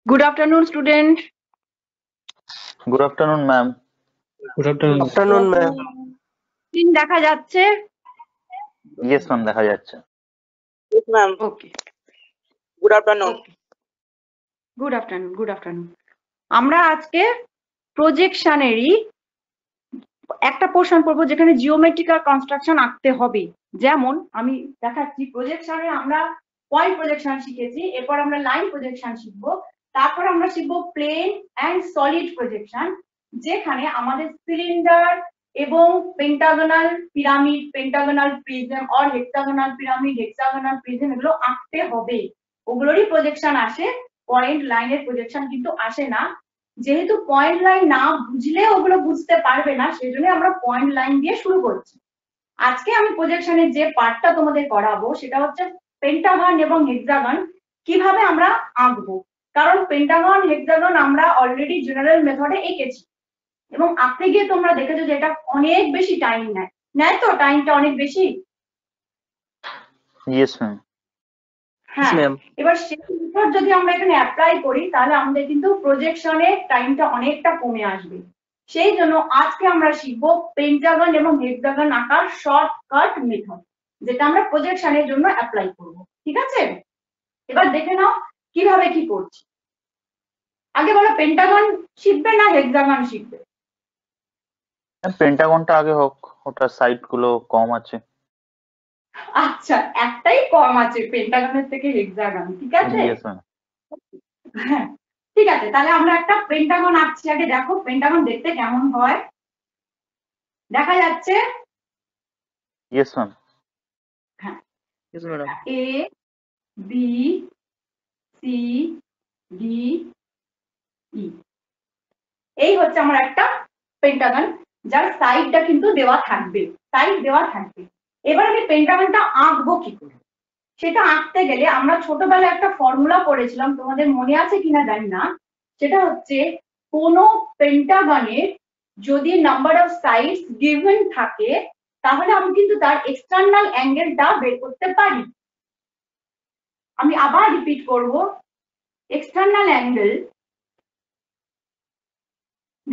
Good afternoon, student. Good afternoon, ma'am. Good afternoon. Afternoon, ma'am. Screen দেখা যাচ্ছে? Yes, ma'am, দেখা যাচ্ছে। Yes, ma'am. Okay. Good afternoon. Okay. Good afternoon. Good afternoon. আমরা আজকে প্রজেকশনেরই একটা portion পড়বো যেখানে জিওমেট্রিক্যাল কনস্ট্রাকশন আঁকতে হবে। যেমন আমি দেখাচ্ছি, প্রজেকশনে আমরা পয়েন্ট প্রজেকশন শিখেছি, এরপর আমরা লাইন প্রজেকশন শিখবো, তারপর আমরা শিখবো প্লেন অ্যান্ড সলিড প্রজেকশন, যেখানে আমাদের সিলিন্ডার এবং pentagonal pyramid, pentagonal prism or hexagonal pyramid, hexagonal prism এগুলো আঁকতে হবে। ওগুলোরই প্রজেকশন আসে, পয়েন্ট লাইনের প্রজেকশন কিন্তু আসে না। যেহেতু পয়েন্ট লাইন না বুঝলে ওগুলো বুঝতে পারবে না, সেই জন্য আমরা পয়েন্ট লাইন দিয়ে শুরু করছি। আজকে আমি প্রজেকশনের যে পার্টটা তোমাদের করাবো সেটা হচ্ছে পেন্টাগন এবং হেক্সাগন কিভাবে আমরা আঁকবো। কারণ পেন্টাগন হেক্সাগন আমরা অলরেডি জেনারেল মেথডে এঁকেছি এবং আঁকতে গিয়ে তোমরা দেখেছো যে এটা অনেক বেশি টাইম নেয় তো টাইমটা অনেক বেশি। Yes, ma'am. হ্যাঁ, এবার সেই মেথড যদি আমরা এখানে অ্যাপ্লাই করি তাহলে আমাদের কিন্তু প্রজেকশনের টাইমটা অনেকটা কমে আসবে। সেই জন্য আজকে আমরা শিখবো পেন্টাগন এবং হেক্সাগন আঁকার শর্টকাট মেথড, যেটা আমরা প্রজেকশনের জন্য অ্যাপ্লাই করব। ঠিক আছে, এবার দেখে নাও কিভাবে কি করছি। আগে বলো, পেন্টাগন শিখবে না হেক্সাগন শিখবে? পেন্টাগনটা আগে হোক, ওটার সাইড গুলো কম আছে। আচ্ছা, একটাই কম আছে পেন্টাগনের থেকে হেক্সাগন, ঠিক আছে? Yes, ma'am. হ্যাঁ, ঠিক আছে, তাহলে আমরা একটা পেন্টাগন আঁকছি। আগে দেখো পেন্টাগন দেখতে কেমন হয়। দেখা যাচ্ছে? Yes, ma'am. হ্যাঁ, Yes, madam. এ বি সি ডি ই, এই হচ্ছে আমার একটা পেন্টাগন, যার সাইডটা কিন্তু দেওয়া থাকবে, সাইড দেওয়া থাকবে। এবার আমি পেন্টাগনটা আঁকবো কি করে, সেটা আঁকতে গেলে আমরা ছোটবেলায় একটা ফর্মুলা পড়েছিলাম, তোমাদের মনে আছে কিনা জানি না। সেটা হচ্ছে কোনো পেন্টাগনের যদি নাম্বার অফ সাইডস গিভেন থাকে তাহলে আমি কিন্তু তার এক্সটার্নাল অ্যাঙ্গেলটা বের করতে পারি। আমি আবার রিপিট করব, এক্সটার্নাল অ্যাঙ্গেল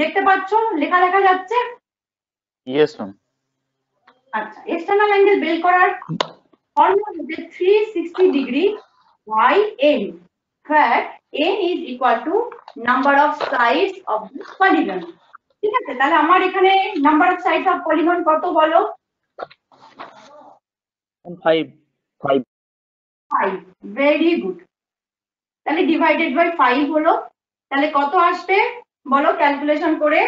দেখতে পাচ্ছ, লেখা দেখা যাচ্ছে? Yes, ma'am. আচ্ছা, এক্সটার্নাল অ্যাঙ্গেল বের করার ফর্মুলা হচ্ছে 360 degree by n, where n is equal to number of sides of the polygon. ঠিক আছে, তাহলে আমার এখানে number of sides of polygon কত বলো? 5. 5। Very good. তাহলে ডিভাইডেড বাই 5 হলো, তাহলে কত আসবে বলো ক্যালকুলেশন করে?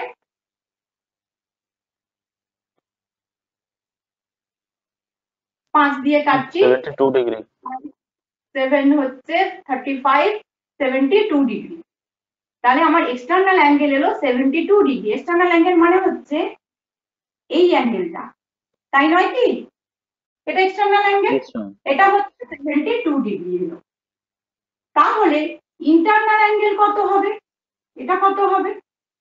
5 দিয়ে কাটছি, 72 ডিগ্রি। 7 হচ্ছে 35, 72 ডিগ্রি। তাহলে আমার এক্সটার্নাল অ্যাঙ্গেল এলো 72 ডিগ্রি। এক্সটার্নাল অ্যাঙ্গেল মানে হচ্ছে এই অ্যাঙ্গেলটা, তাই নয় কি? এটা এক্সটার্নাল অ্যাঙ্গেল, Yes, ma'am. এটা হচ্ছে 72 ডিগ্রি এলো। তাহলে ইন্টারনাল অ্যাঙ্গেল কত হবে? এটা কত হবে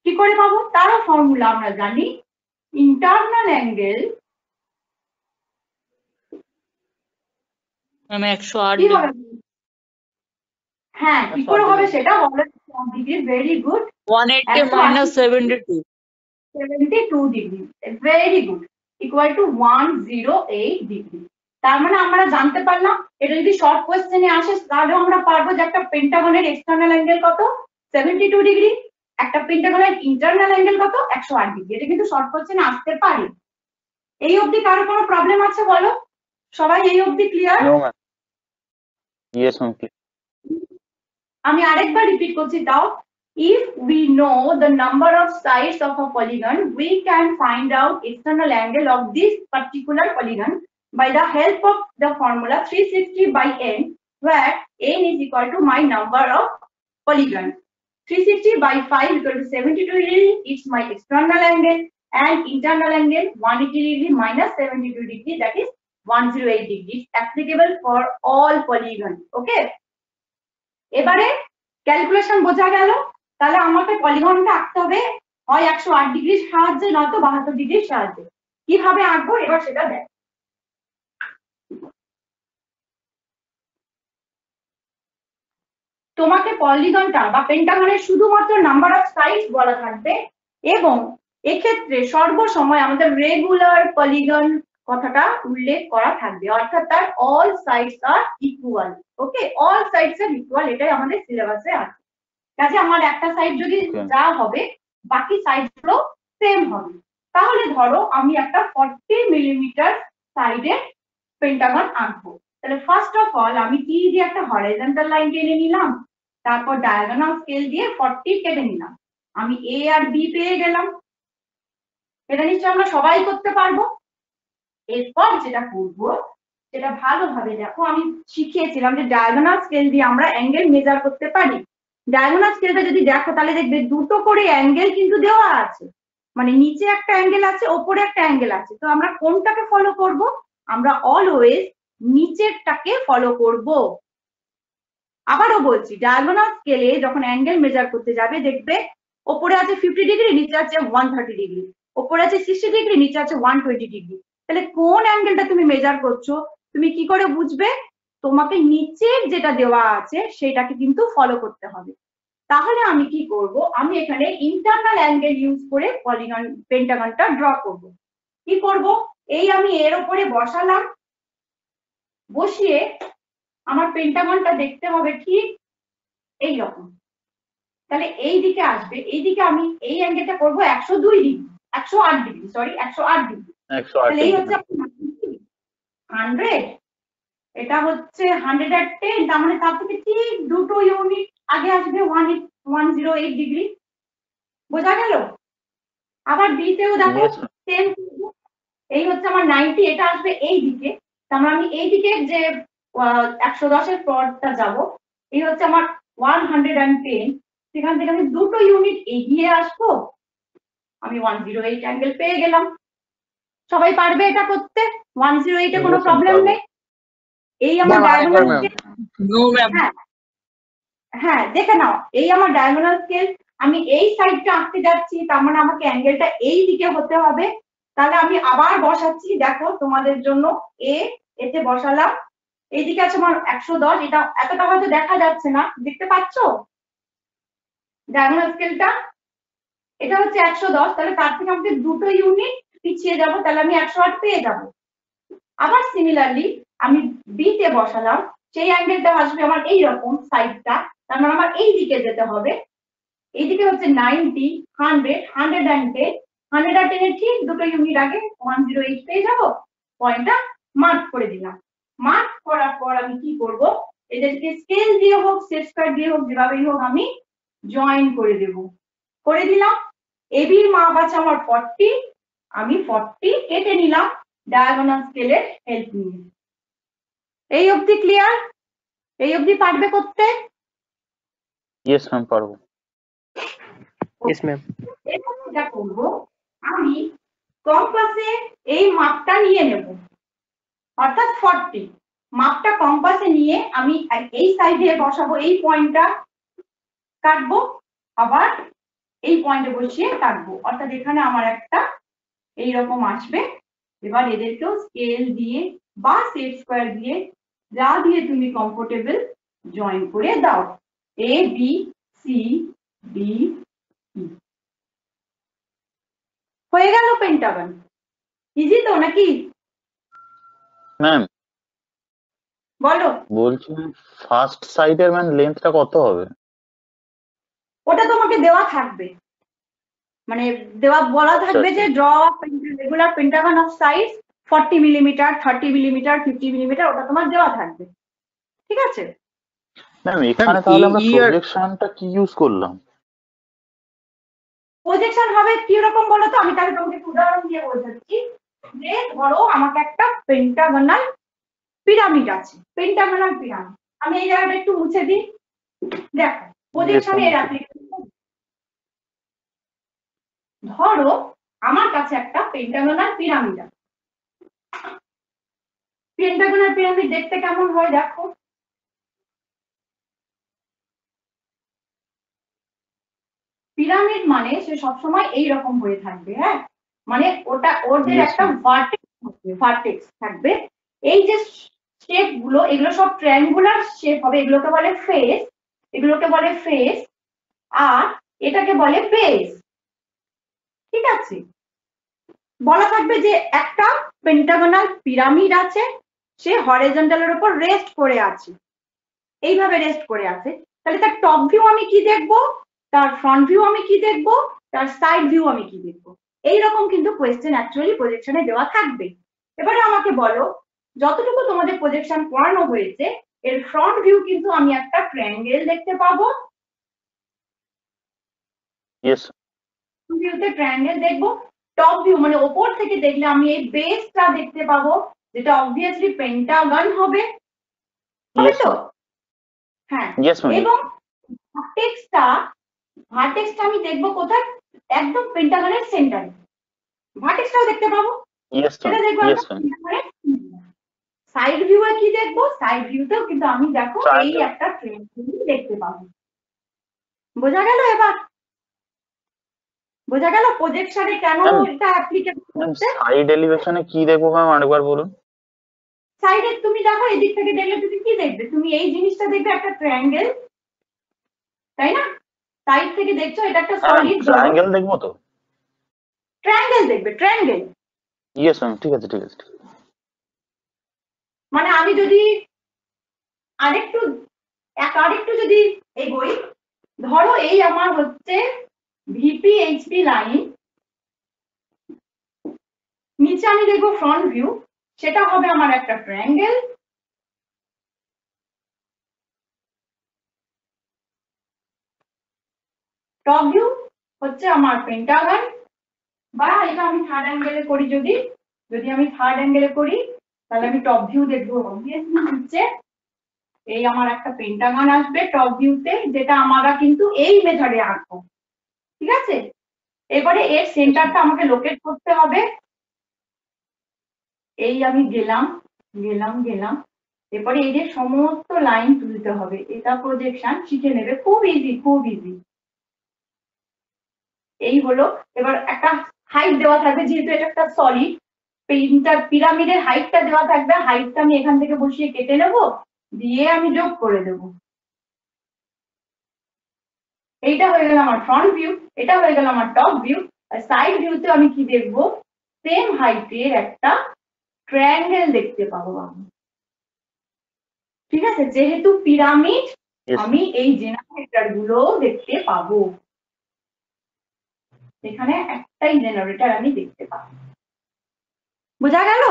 কি করে পাবো? তারও ফর্মুলা আমরা জানি। ইন্টারনাল অ্যাঙ্গেল আমি 108 কি হবে? হ্যাঁ, কি করে হবে সেটা বলো। Degree, very good. 180 minus 72 72 degree, very good, equal to 108 degree. তার মানে আমরা জানতে পারলাম, এটা যদি শর্ট কোয়েশ্চেনে আসে তাহলে আমরা পারবো যে একটা পেন্টাগনের এক্সটার্নাল অ্যাঙ্গেল কত, 72 ডিগ্রি, একটা পেন্টাগনের ইন্টারনাল অ্যাঙ্গেল কত, 108 ডিগ্রি। এটা কিন্তু শর্ট কোয়েশ্চেনে আসতে পারে। এই অবধি কারো কোনো প্রবলেম আছে বলো? সবাই এই অবধি clear? No, ma'am. Yes, ma'am. আমি আরেকবার রিপিট করছি তাও। If we know the number of sides of a polygon, we can find out external angle of this particular polygon by the help of the formula 360 by n, where n is equal to my number of polygon. 360 by 5 equal to 72 degree is my external angle, and internal angle 180 degree minus 72 degree, that is 108 degrees, applicable for all polygon. Okay, এবারে calculation বোঝা গেল। তাহলে আমাকে পলিগনটা আঁকতে হবে হয় 108 ডিগ্রির সাহায্যে নয়তো 72 ডিগ্রির সাহায্যে। কিভাবে আঁকবো এবার সেটা দেখ। তোমাকে পলিগনটা বা পেন্টাগনের শুধুমাত্র নাম্বার অফ সাইডস বলা থাকবে এবং এক্ষেত্রে সর্বসময় আমাদের রেগুলার পলিগন কথাটা উল্লেখ করা থাকবে, অর্থাৎ তার all sides are equal. Okay, all sides are equal, এটাই আমাদের সিলেবাসে আছে। কাজে আমার একটা সাইড যদি যা হবে বাকি সাইড গুলো সেম হবে। তাহলে ধরো আমি একটা 40 মিলিমিটার সাইডের পেন্টাগন আঁকবো, তাহলে ফার্স্ট অফ অল আমি কি দিয়ে একটা হরাইজন্টাল লাইন টেনে নিলাম, তারপর ডায়াগোনাল স্কেল দিয়ে 40 কেটে নিলাম, আমি এ আর বি পেয়ে গেলাম। এটা নিশ্চয়ই আমরা সবাই করতে পারবো। এরপর যেটা করবো সেটা ভালোভাবে দেখো, আমি শিখিয়েছিলাম যে ডায়াগোনাল স্কেল দিয়ে আমরা অ্যাঙ্গেল মেজার করতে পারি। ডায়াগোনাল স্কেলটা যদি দেখো তাহলে দেখবে দুটো করে অ্যাঙ্গেল কিন্তু দেওয়া আছে, মানে নিচে একটা অ্যাঙ্গেল আছে, ওপরে একটা অ্যাঙ্গেল আছে। তো আমরা কোনটাকে ফলো করব? আমরা অলওয়েজ নিচেরটাকে ফলো করব। আবারও বলছি, ডায়াগোনাল স্কেলে যখন অ্যাঙ্গেল মেজার করতে যাবে দেখবে ওপরে আছে 50 ডিগ্রি, নিচে আছে 130 ডিগ্রি, ওপরে আছে 60 ডিগ্রি, নিচে আছে 120 ডিগ্রি। তাহলে কোন অ্যাঙ্গেলটা তুমি মেজার করছো তুমি কি করে বুঝবে? তোমাকে নিচের যেটা দেওয়া আছে সেটাকে কিন্তু ফলো করতে হবে। তাহলে আমি কি করব, আমি এখানে ইন্টারনাল অ্যাঙ্গেল ইউজ করে পলিগন পেন্টাগনটা ড্র করব। কি করব, এই আমি এর উপরে বসালাম, বসিয়ে আমার পেন্টাগনটা দেখতে হবে ঠিক এই রকম। তাহলে এই দিকে আসবে, এই দিকে আমি এই অ্যাঙ্গেলটা করব 102 ডিগ্রি, 108 ডিগ্রি, সরি 108 ডিগ্রি। 108 তাহলে এই হচ্ছে 100, এটা হচ্ছে 110, তার মানে তার থেকে ঠিক দুটো ইউনিট আগে আসবে 108 ডিগ্রি। বোঝা গেল? আবার বি তেও দেখো Yes, ma'am. সেম, এই হচ্ছে আমার 90, এটা আসবে এই দিকে, তার মানে আমি এই দিকে যে 110 এর পরটা যাব, এই হচ্ছে আমার 110, সেখান থেকে আমি দুটো ইউনিট এগিয়ে আসবো, আমি 108 অ্যাঙ্গেল পেয়ে গেলাম। সবাই পারবে এটা করতে? 108 এ কোনো Yes, ma'am, প্রবলেম পারবো। নেই। এই আমার Ma'am, diagonal ma'am. Scale. No, ma'am. হ্যাঁ হ্যাঁ, দেখে নাও, এই আমার ডায়াগোনাল স্কেল, আমি এই সাইডটা আঁকতে যাচ্ছি, তার মানে আমাকে অ্যাঙ্গেলটা এই দিকে হতে হবে। তাহলে আমি আবার বসাচ্ছি, দেখো তোমাদের জন্য এতে বসালাম, এইদিকে আছে আমার 110, এটা এতটা হয়তো দেখা যাচ্ছে না, দেখতে পাচ্ছো ডায়াগোনাল স্কেলটা? এটা হচ্ছে 110, তাহলে তার থেকে আমাকে দুটো ইউনিট পিছিয়ে যাব, তাহলে আমি 108 পেয়ে যাব। আবার সিমিলারলি আমি বি তে বসালাম, সেই অ্যাঙ্গেলটা আসবে আমার এই রকম সাইডটা, তার মানে আমার এই দিকে যেতে হবে, এইদিকে হচ্ছে 90, 100, 110, 110 এর ঠিক দুটো ইউনিট আগে 108 পেয়ে যাবো। পয়েন্টটা মার্ক করে দিলাম। মার্ক করার পর আমি কি করব, এদেরকে স্কেল দিয়ে হোক সেট স্কয়ার দিয়ে হোক যেভাবেই হোক আমি জয়েন করে দেব। করে দিলাম। এবির মাপ আছে আমার 40, আমি 40 কেটে নিলাম ডায়াগোনাল স্কেলের হেল্প নিয়ে। এই অবধি ক্লিয়ার? এই অবধি পারবে করতে? Yes, ma'am, পারবো। Yes, ma'am. এখন যেটা করবো, আমি কম্পাসে এই মাপটা নিয়ে নেব, অর্থাৎ 40 মাপটা কম্পাসে নিয়ে আমি এই সাইডে বসাবো, এই পয়েন্টটা কাটবো, আবার এই পয়েন্টে বসিয়ে কাটবো, অর্থাৎ এখানে আমার একটা এইরকম আসবে। এবার এদেরকেও স্কেল দিয়ে বা সেট স্কয়ার দিয়ে যা দিয়ে তুমি কমফোর্টেবল জয়েন করে দাও, এ বি সি ডি ই। হয়ে গেল পেন্টাগন। ইজি তো নাকি? ম্যাম বলো। বলছি ফার্স্ট সাইডের ম্যাম লেন্থটা কত হবে? ওটা তোমাকে দেওয়া থাকবে, মানে দেওয়া বলা থাকবে যে draw regular Pentagon of size 40 millimetre, 30 millimetre, 50 millimetre, ওটা তোমার দেওয়া থাকবে। ঠিক আছে ম্যাম এখানে তাহলে আমরা এই আর- প্রজেকশনটা কি ইউজ করলাম? প্রজেকশন হবে কি রকম বলো তো, আমি তাহলে তোমাকে একটু উদাহরণ দিয়ে বোঝাচ্ছি। যে ধরো আমাকে একটা পেন্টাগনাল পিরামিড আছে, পেন্টাগনাল পিরামিড, আমি এই জায়গাটা একটু মুছে দিই। দেখো প্রজেকশনে এর অ্যাপ্লিকেশন। ধরো আমার কাছে একটা পেন্টাগনাল পিরামিড আছে। পেন্টাগনাল পিরামিড দেখতে কেমন হয় দেখো, পিরামিড মানে সে সবসময় এইরকম হয়ে থাকবে। হ্যাঁ, মানে ওটা ওদের Yes, একটা ma'am. ভার্টেক্স থাকবে। এই যে শেপ গুলো, এগুলো সব ট্রায়াঙ্গুলার শেপ হবে, এগুলোকে বলে ফেস। এগুলোকে বলে ফেস, আর এটাকে বলে বেস। ঠিক আছে, বলা থাকবে যে একটা পেন্টাগোনাল পিরামিড আছে, সে হরিজন্টালের উপর রেস্ট করে আছে, এইভাবে রেস্ট করে আছে। তাহলে তার টপ ভিউ আমি কি দেখবো, তার ফ্রন্ট ভিউ আমি কি দেখবো, তার সাইড ভিউ আমি কি দেখবো, এইরকম কিন্তু কোয়েশ্চেন অ্যাকচুয়ালি প্রজেকশনে দেওয়া থাকবে। এবারে আমাকে বলো, যতটুকু তোমাদের প্রজেকশন করানো হয়েছে এর ফ্রন্ট ভিউ কিন্তু আমি একটা ট্রায়াঙ্গেল দেখতে পাবো। ইয়েস ভিউতে ট্রায়াঙ্গেল দেখবো। টপ ভিউ মানে ওপর থেকে দেখলে আমি এই বেসটা দেখতে পাবো, যেটা অবভিয়াসলি পেন্টাগন হবে, হবে তো? হ্যাঁ, ইয়েস ম্যাম। এবং ভার্টেক্সটা আমি দেখবো কোথায়, একদম পেন্টাগনের সেন্টারে। ভার্টেক্সটাও দেখতে পাবো, ইয়েস ম্যাম। সেটা দেখবো ইয়েস আমরা ম্যাম। পেন্টাগনের। সাইড ভিউয়ে কি দেখবো, সাইড ভিউতেও কিন্তু আমি দেখো এই Triangle. একটা ট্রায়াঙ্গেল দেখতে পাবো। বোঝা গেল? এবার বোঝা গেল প্রজেকশনে কেন Ma'am, এটা অ্যাপ্লিকেবল ম্যাম হচ্ছে। সাইড এলিভেশনে কি দেখবো ম্যাম আরেকবার বলুন। সাইডে তুমি দেখো, এদিক থেকে দেখলে তুমি কি দেখবে, তুমি এই জিনিসটা দেখবে একটা ট্রায়াঙ্গেল, তাই না? সাইড থেকে দেখছো এটা একটা হ্যাঁ ম্যাম, সলিড, ট্রায়াঙ্গেল দেখবো তো? ট্রায়াঙ্গেল দেখবে, ট্রায়াঙ্গেল। ইয়েস ম্যাম, ঠিক আছে ঠিক আছে ঠিক আছে। মানে আমি যদি আরেকটু যদি এগোই, ধরো এই আমার হচ্ছে ভিপি এইচপি লাইন, নিচে আমি দেখবো ফ্রন্ট ভিউ, সেটা হবে আমার একটা ট্রায়াঙ্গেল। টপ ভিউ হচ্ছে আমার পেন্টাগন, বা এটা আমি থার্ড অ্যাঙ্গেলে করি, যদি আমি থার্ড অ্যাঙ্গেলে করি তাহলে আমি টপ ভিউ দেখবো, অবভিয়াসলি হচ্ছে এই আমার একটা পেন্টাগন আসবে টপ ভিউতে, যেটা আমরা কিন্তু এই মেথডে আঁকবো। ঠিক আছে, এবারে এর সেন্টারটা আমাকে লোকেট করতে হবে। এই আমি গেলাম গেলাম গেলাম, এরপরে এই যে সমস্ত লাইন তুলতে হবে, এটা প্রজেকশন শিখে নেবে, খুব ইজি খুব ইজি। এই হলো, এবার একটা হাইট দেওয়া থাকবে, যেহেতু এটা একটা সলিড, পিরামিডের হাইটটা দেওয়া থাকবে, হাইটটা আমি এখান থেকে বসিয়ে কেটে নেব, দিয়ে আমি যোগ করে দেবো। এইটা হয়ে গেল আমার ফ্রন্ট ভিউ, এটা হয়ে গেল আমার টপ ভিউ। আর সাইড ভিউতে আমি কি দেখবো, সেম হাইটের একটা ট্রায়াঙ্গেল দেখতে পাবো আমি। ঠিক আছে, যেহেতু পিরামিড Yes, আমি এই জেনারেটর গুলো দেখতে পাবো, এখানে একটাই জেনারেটর আমি দেখতে পাবো। বোঝা গেল?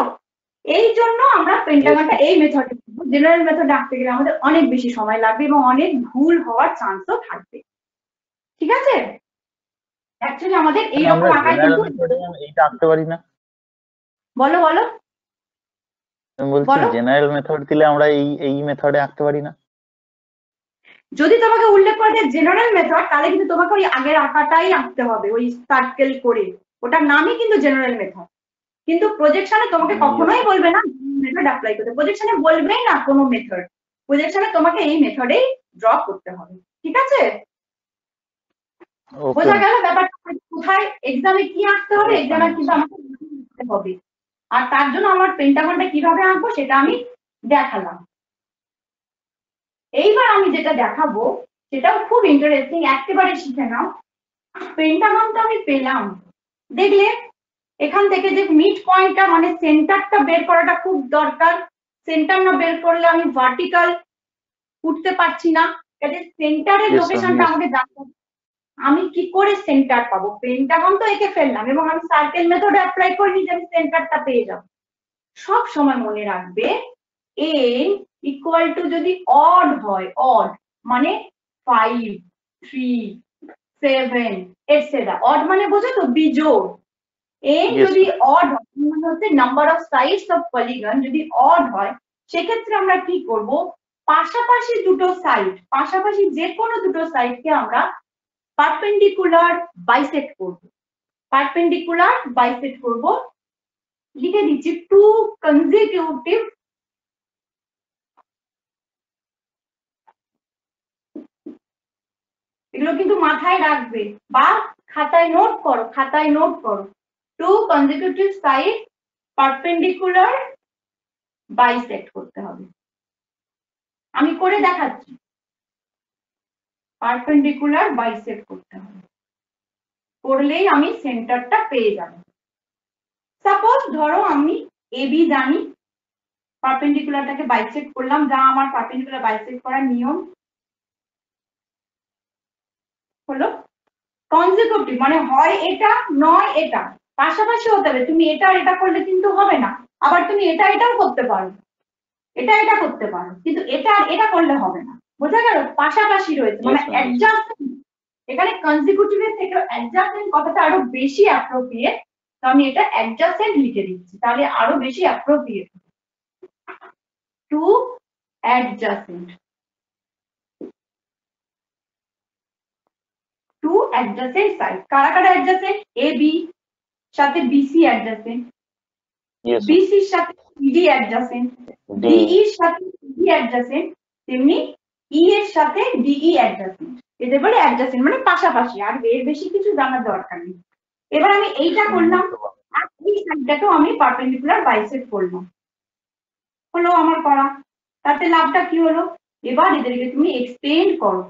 এই জন্য আমরা পেন্টাগনটা এই মেথডে, জেনারেল মেথডে আঁকতে গেলে আমাদের অনেক বেশি সময় লাগবে এবং অনেক ভুল হওয়ার চান্সও থাকবে। ঠিক আছে, অ্যাকচুয়ালি আমাদের এইরকম আমরা আঁকায় জেনারেল কিন্তু, মেথডে ম্যাম এইটা আঁকতে পারি না? বলো বলো আমি বলছি বলো। জেনারেল মেথড দিলে আমরা এই এই মেথডে আঁকতে পারি না? যদি তোমাকে উল্লেখ করে যে জেনারেল মেথড, তাহলে কিন্তু তোমাকে ওই আগের আঁকাটাই আঁকতে হবে, ওই সার্কেল করে, ওটার নামই কিন্তু জেনারেল মেথড। কিন্তু প্রজেকশনে তোমাকে কখনোই বলবে না মেথড অ্যাপ্লাই করতে, প্রজেকশনে বলবেই না কোনো মেথড, প্রজেকশনে তোমাকে এই মেথডেই ড্র করতে হবে। ঠিক আছে, ওকে বোঝা গেল ব্যাপারটা? কোথায় এক্সামে কি আঁকতে হবে, Yes, এক্সামে ma'am. কিন্তু আমাকে লিখতে হবে, আর তার জন্য আমার পেন্টাগনটা কিভাবে আঁকবো সেটা আমি দেখালাম। এইবার আমি যেটা দেখাবো সেটাও খুব ইন্টারেস্টিং, একেবারে শিখে নাও। পেন্টাগনটা আমি পেলাম, দেখলে এখান থেকে যে মিড পয়েন্টটা মানে সেন্টারটা বের করাটা খুব দরকার, সেন্টার না বের করলে আমি ভার্টিক্যাল উঠতে পারছি না, কাজে সেন্টারের Yes, ma'am. লোকেশনটা Yes. আমাকে জানতে হবে। আমি কি করে সেন্টার পাবো, পেন্টাগন তো এঁকে ফেললাম এবং আমি সার্কেল মেথড অ্যাপ্লাই করিনি যে আমি সেন্টারটা পেয়ে যাবো। সব সময় মনে রাখবে a ইকুয়াল টু যদি অড হয়, অড মানে 5, 3, 7 এটসেট্রা, অড মানে বোঝো তো বিজোড়। n Yes, যদি ma'am. অড হয় মানে হচ্ছে number of sides of polygon, যদি অড হয় সেক্ষেত্রে আমরা কি করব, পাশাপাশি দুটো সাইড, পাশাপাশি যে কোনো দুটো সাইডকে আমরা পারপেন্ডিকুলার বাইসেক্ট করব, পারপেন্ডিকুলার বাইসেক্ট করব। লিখে দিচ্ছি, টু কনজিকিউটিভ এগুলো কিন্তু মাথায় রাখবে বা খাতায় নোট করো, খাতায় নোট করো। Two consecutive side perpendicular bisect করতে হবে। আমি করে দেখাচ্ছি। পারপেন্ডিকুলার বাইসেক্ট করতে হবে, করলেই আমি সেন্টারটা পেয়ে যাব। সাপোজ ধরো আমি এবি জানি, পারপেন্ডিকুলারটাকে বাইসেক্ট করলাম, যা আমার পারপেন্ডিকুলার বাইসেক্ট করার নিয়ম হলো কনজিকিউটিভ, মানে হয় এটা নয় এটা, পাশাপাশি হতে হবে। তুমি এটা আর এটা করলে কিন্তু হবে না, আবার তুমি এটা এটাও করতে পারো, এটা এটা করতে পারো, কিন্তু এটা আর এটা করলে হবে না। বোঝা গেল? পাশাপাশি রয়েছে, মানে Yes, ma'am. অ্যাডজাসেন্ট। এখানে কনজিকিউটিভের থেকে অ্যাডজাসেন্ট কথাটা আরো বেশি অ্যাপ্রোপ্রিয়েট, তো আমি এটা অ্যাডজাসেন্ট লিখে দিচ্ছি, তাহলে আরো বেশি appropriate. Two adjacent, two adjacent side. কারা কারা অ্যাডজাসেন্ট? এ বি সাথে বিসি অ্যাডজাসেন্ট, Yes, ma'am. বিসির সাথে ইডি অ্যাডজাসেন্ট, D. ডিই এর সাথে ইডি অ্যাডজাসেন্ট, তেমনি ই এর সাথে ডিই অ্যাডজাসেন্ট। এদের বলে অ্যাডজাসেন্ট, মানে পাশাপাশি, আর এর বেশি কিছু জানার দরকার নেই। এবার আমি এইটা করলাম, আর এই সাইডটাকেও আমি পারপেন্ডিকুলার বাইসেক্ট করলাম, হলো আমার করা। তাতে লাভটা কি হলো? এবার এদেরকে তুমি এক্সটেন্ড করো,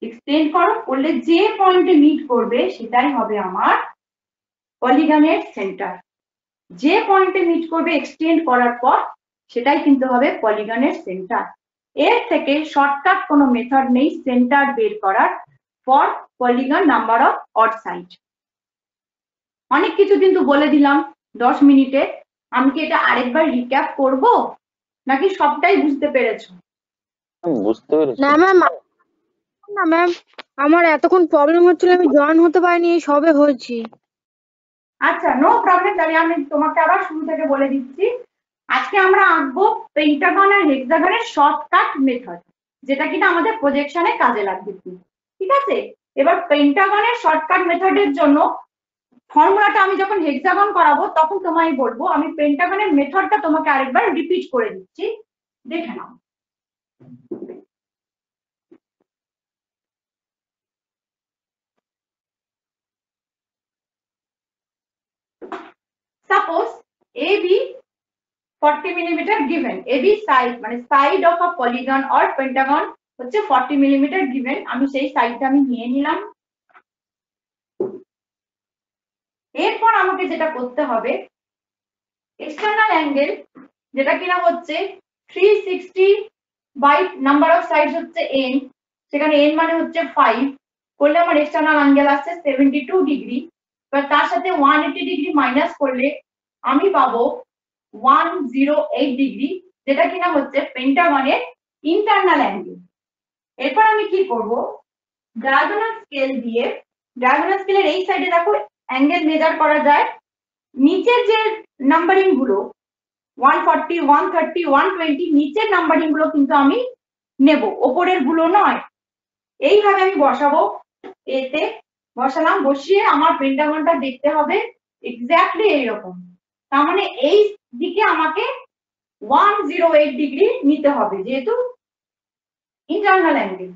এক্সটেন্ড করো, করলে যে পয়েন্টে মিট করবে সেটাই হবে আমার পলিগনের সেন্টার। যে পয়েন্টে মিট করবে এক্সটেন্ড করার পর সেটাই কিন্তু হবে পলিগনের সেন্টার। এর থেকে শর্টকাট কোনো মেথড নেই সেন্টার বের করার for polygon number of odd side. অনেক কিছু কিন্তু বলে দিলাম 10 মিনিটে। আমি কি এটা আরেকবার রিক্যাপ করব, নাকি সবটাই বুঝতে পেরেছো? বুঝতে পেরেছি। না ম্যাম, না ম্যাম, আমার এতক্ষণ প্রবলেম হচ্ছিল, আমি জয়েন হতে পারিনি, এই সবে হয়েছি। আচ্ছা, নো প্রবলেম। তাহলে আমি তোমাকে আবার শুরু থেকে বলে দিচ্ছি। আজকে আমরা আঁকবো পেন্টাগন আর হেক্সাগনের শর্টকাট মেথড, যেটা কিনা আমাদের প্রজেকশনে কাজে লাগবে। ঠিক আছে? এবার পেন্টাগনের শর্টকাট মেথডের জন্য ফর্মুলাটা আমি যখন হেক্সাগন করাবো তখন তোমায় বলবো। আমি পেন্টাগনের মেথডটা তোমাকে আরেকবার রিপিট করে দিচ্ছি, দেখে নাও। Suppose AB 40 millimeter given, AB side মানে side of a polygon or pentagon হচ্ছে 40 millimeter given, আমি সেই সাইডটা আমি নিয়ে নিলাম। এরপর আমাকে যেটা করতে হবে, এক্সটার্নাল অ্যাঙ্গেল যেটা কিনা হচ্ছে 360 বাই নাম্বার অফ সাইডস হচ্ছে n, সেখানে n মানে হচ্ছে 5, করলে আমার এক্সটার্নাল অ্যাঙ্গেল আসছে 72 ডিগ্রি। এবার তার সাথে 180 ডিগ্রি মাইনাস করলে আমি পাবো 108 ডিগ্রি, যেটা কিনা হচ্ছে পেন্টাগনের ইন্টারনাল অ্যাঙ্গেল। এরপর আমি কি করব, ডায়াগোনাল স্কেল দিয়ে, ডায়াগোনাল স্কেলের এই সাইডে দেখো অ্যাঙ্গেল মেজার করা যায়। নিচের যে নাম্বারিং গুলো 140, 130, 120, নিচের নাম্বারিং গুলো কিন্তু আমি নেব, ওপরের গুলো নয়। এইভাবে আমি বসাবো, এতে বসালাম, বসিয়ে আমার পেন্টাগনটা দেখতে হবে এক্স্যাক্টলি এইরকম। তার মানে এই দিকে আমাকে 108 ডিগ্রি নিতে হবে, যেহেতু ইন্টারনাল অ্যাঙ্গেল।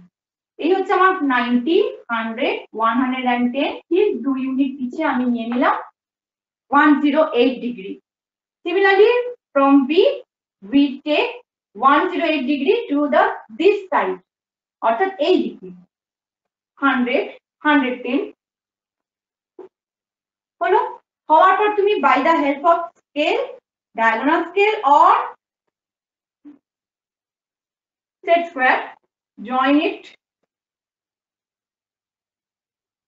এই হচ্ছে আমার 90, 100, 110, ঠিক 2 ইউনিট পিছিয়ে আমি নিয়ে নিলাম 108 degree. Similarly, from B, we take 108 degree to the this side, অর্থাৎ এই দিকে 100, 110 হলো। হওয়ার পর তুমি by the help of scale, diagonal scale or set square, join it,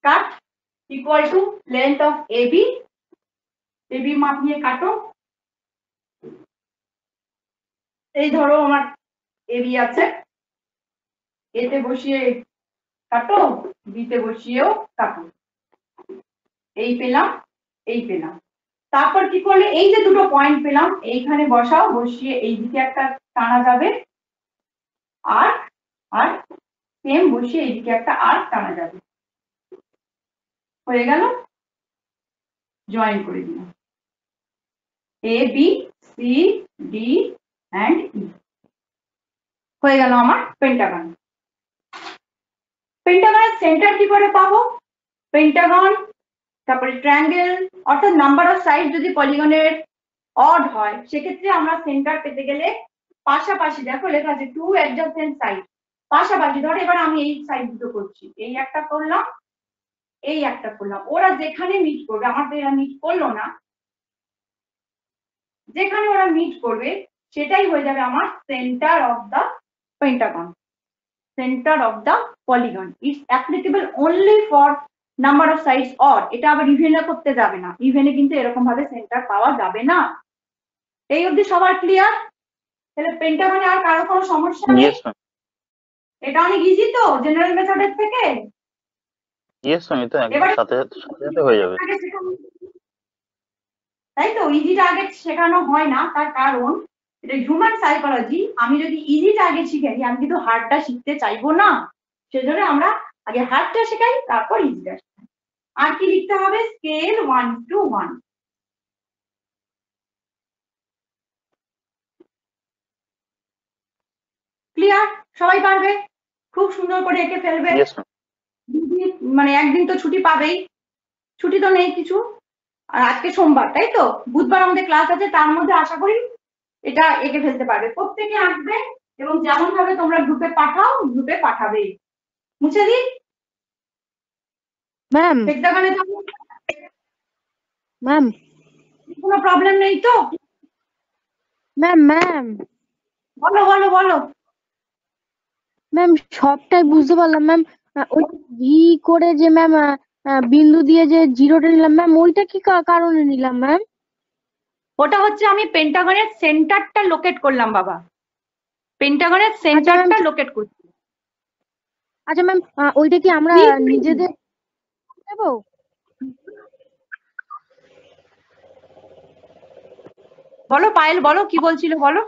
cut equal to length of AB, AB মাপ নিয়ে কাটো। এই ধরো আমার এবি আছে, এতে বসিয়ে কাটো, বিতে বসিয়েও কাটো, এই পেলাম, এই পেলাম। তারপর কি করলে, এই যে দুটো পয়েন্ট পেলাম এইখানে বসাও, বসিয়ে এই দিকে একটা টানা যাবে আর আর সেম বসিয়ে এইদিকে একটা আর টানা যাবে, হয়ে গেল। জয়েন করে দিলাম এ বি সি ডি অ্যান্ড ই, হয়ে গেল আমার পেন্টাগন। পেন্টাগনের সেন্টার কি করে পাবো? পেন্টাগন, তারপরে ট্রায়াঙ্গেল, অর্থাৎ নাম্বার অফ সাইড যদি পলিগনের অড হয় সেক্ষেত্রে আমরা সেন্টার পেতে গেলে পাশাপাশি, দেখো লেখা আছে টু অ্যাডজাসেন্ট সাইড, পাশাপাশি ধরো এবার আমি এই সাইড দুটো করছি, এই একটা করলাম, এই একটা করলাম, ওরা যেখানে মিট করবে, আমার তো এরা মিট করলো না, যেখানে ওরা মিট করবে সেটাই হয়ে যাবে আমার centre of the Pentagon, centre of the polygon. It's applicable only for number of sides odd. এটা আবার ইভেনে করতে যাবে না, ইভেনে কিন্তু এরকম ভাবে সেন্টার পাওয়া যাবে না। এই অবধি সবার ক্লিয়ার? তাহলে পেন্টাগনে আর কারো কোনো সমস্যা নেই? ইয়েস ম্যাম, এটা অনেক ইজি তো জেনারেল মেথডের থেকে? ইয়েস ম্যাম, এটা একদম এবারে সাথে সাথে হয়ে যাবে। আগে শেখানো, তাই তো ইজিটা আগে শেখানো হয় না, তার কারণ এটা হিউম্যান সাইকোলজি। আমি যদি ইজিটা আগে শিখে নিই, আমি কিন্তু হার্ডটা শিখতে চাইবো না, সেজন্য আমরা আগে হার্ডটা শেখাই, তারপর ইজিটা শেখাই। আর কি লিখতে হবে? Scale 1 to 1। ক্লিয়ার? সবাই পারবে? খুব সুন্দর করে এঁকে ফেলবে। Yes ma'am. মানে একদিন তো ছুটি পাবেই, ছুটি তো নেই কিছু। আর আজকে সোমবার, তাই তো? বুধবার আমাদের ক্লাস আছে, তার মধ্যে আশা করি এটা এঁকে ফেলতে পারবে। প্রত্যেকে আঁকবে এবং যেমন ভাবে তোমরা গ্রুপে পাঠাও, গ্রুপে পাঠাবে। মুছে দিই? ম্যাম হেক্সাগনে যাবো? ম্যাম কোনো প্রবলেম নেই তো? ম্যাম ম্যাম বলো বলো বলো। ম্যাম সবটাই বুঝতে পারলাম ম্যাম। ওই ভি করে যে ম্যাম বিন্দু দিয়ে যে জিরোটা নিলাম ম্যাম, ওইটা কি কারণে নিলাম ম্যাম? ওটা হচ্ছে আমি পেন্টাগনের সেন্টারটা লোকেট করলাম বাবা, পেন্টাগনের সেন্টারটা লোকেট করছি। আচ্ছা ম্যাম, ওইটা কি আমরা নিজেদের দেবো? বলো পায়েল, বলো কি বলছিল বলো।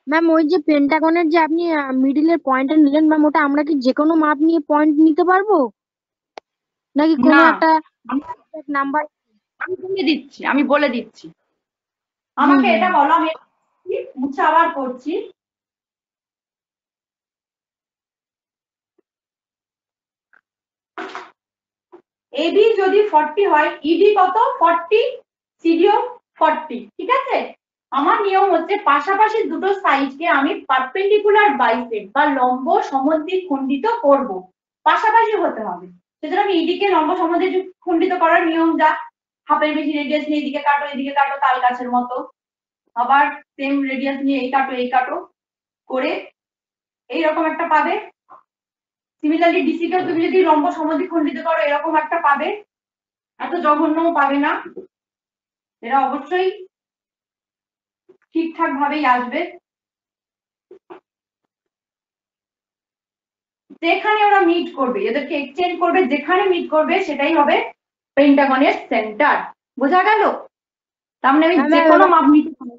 ম্যাম ওই যে পেন্টাগনের যে আপনি মিডিলের পয়েন্টটা নিলেন ম্যাম, ওটা আমরা কি যে কোনো মাপ নিয়ে পয়েন্ট নিতে পারবো, নাকি কোনো না, একটা নাম্বার? আমি বলে দিচ্ছি, আমি বলে দিচ্ছি। আমাকে এটা বলো, আমি মুছে আবার করছি। এবি যদি 40 হয়, ইডি কত? 40, সিডিও 40, ঠিক আছে? আমার নিয়ম হচ্ছে পাশাপাশি দুটো সাইডকে আমি পারপেন্ডিকুলার বাইসেক্ট বা লম্ব সমদ্বিখণ্ডিত করব, পাশাপাশি হতে হবে। সেজন্য আমি ইডিকে লম্ব সমদ্বিখণ্ডিত করার নিয়ম যা, হাফের বেশি রেডিয়াস নিয়ে এদিকে কাটো, এদিকে কাটো, তাল গাছের মতো। আবার সেম রেডিয়াস নিয়ে এই কাটো, এই কাটো করে এইরকম একটা পাবে। সিমিলারলি ডিসিকেও তুমি যদি লম্ব সমদ্বিখণ্ডিত করো, এরকম একটা পাবে। এত জঘন্যও পাবে না, এরা অবশ্যই ঠিকঠাক ভাবেই আসবে। যেখানে ওরা মিট করবে, এদেরকে এক্সচেঞ্জ করবে, যেখানে মিট করবে সেটাই হবে পেন্টাগনের সেন্টার। বোঝা গেল? তার মানে আমি যে কোনো মাপ নিতে পারি।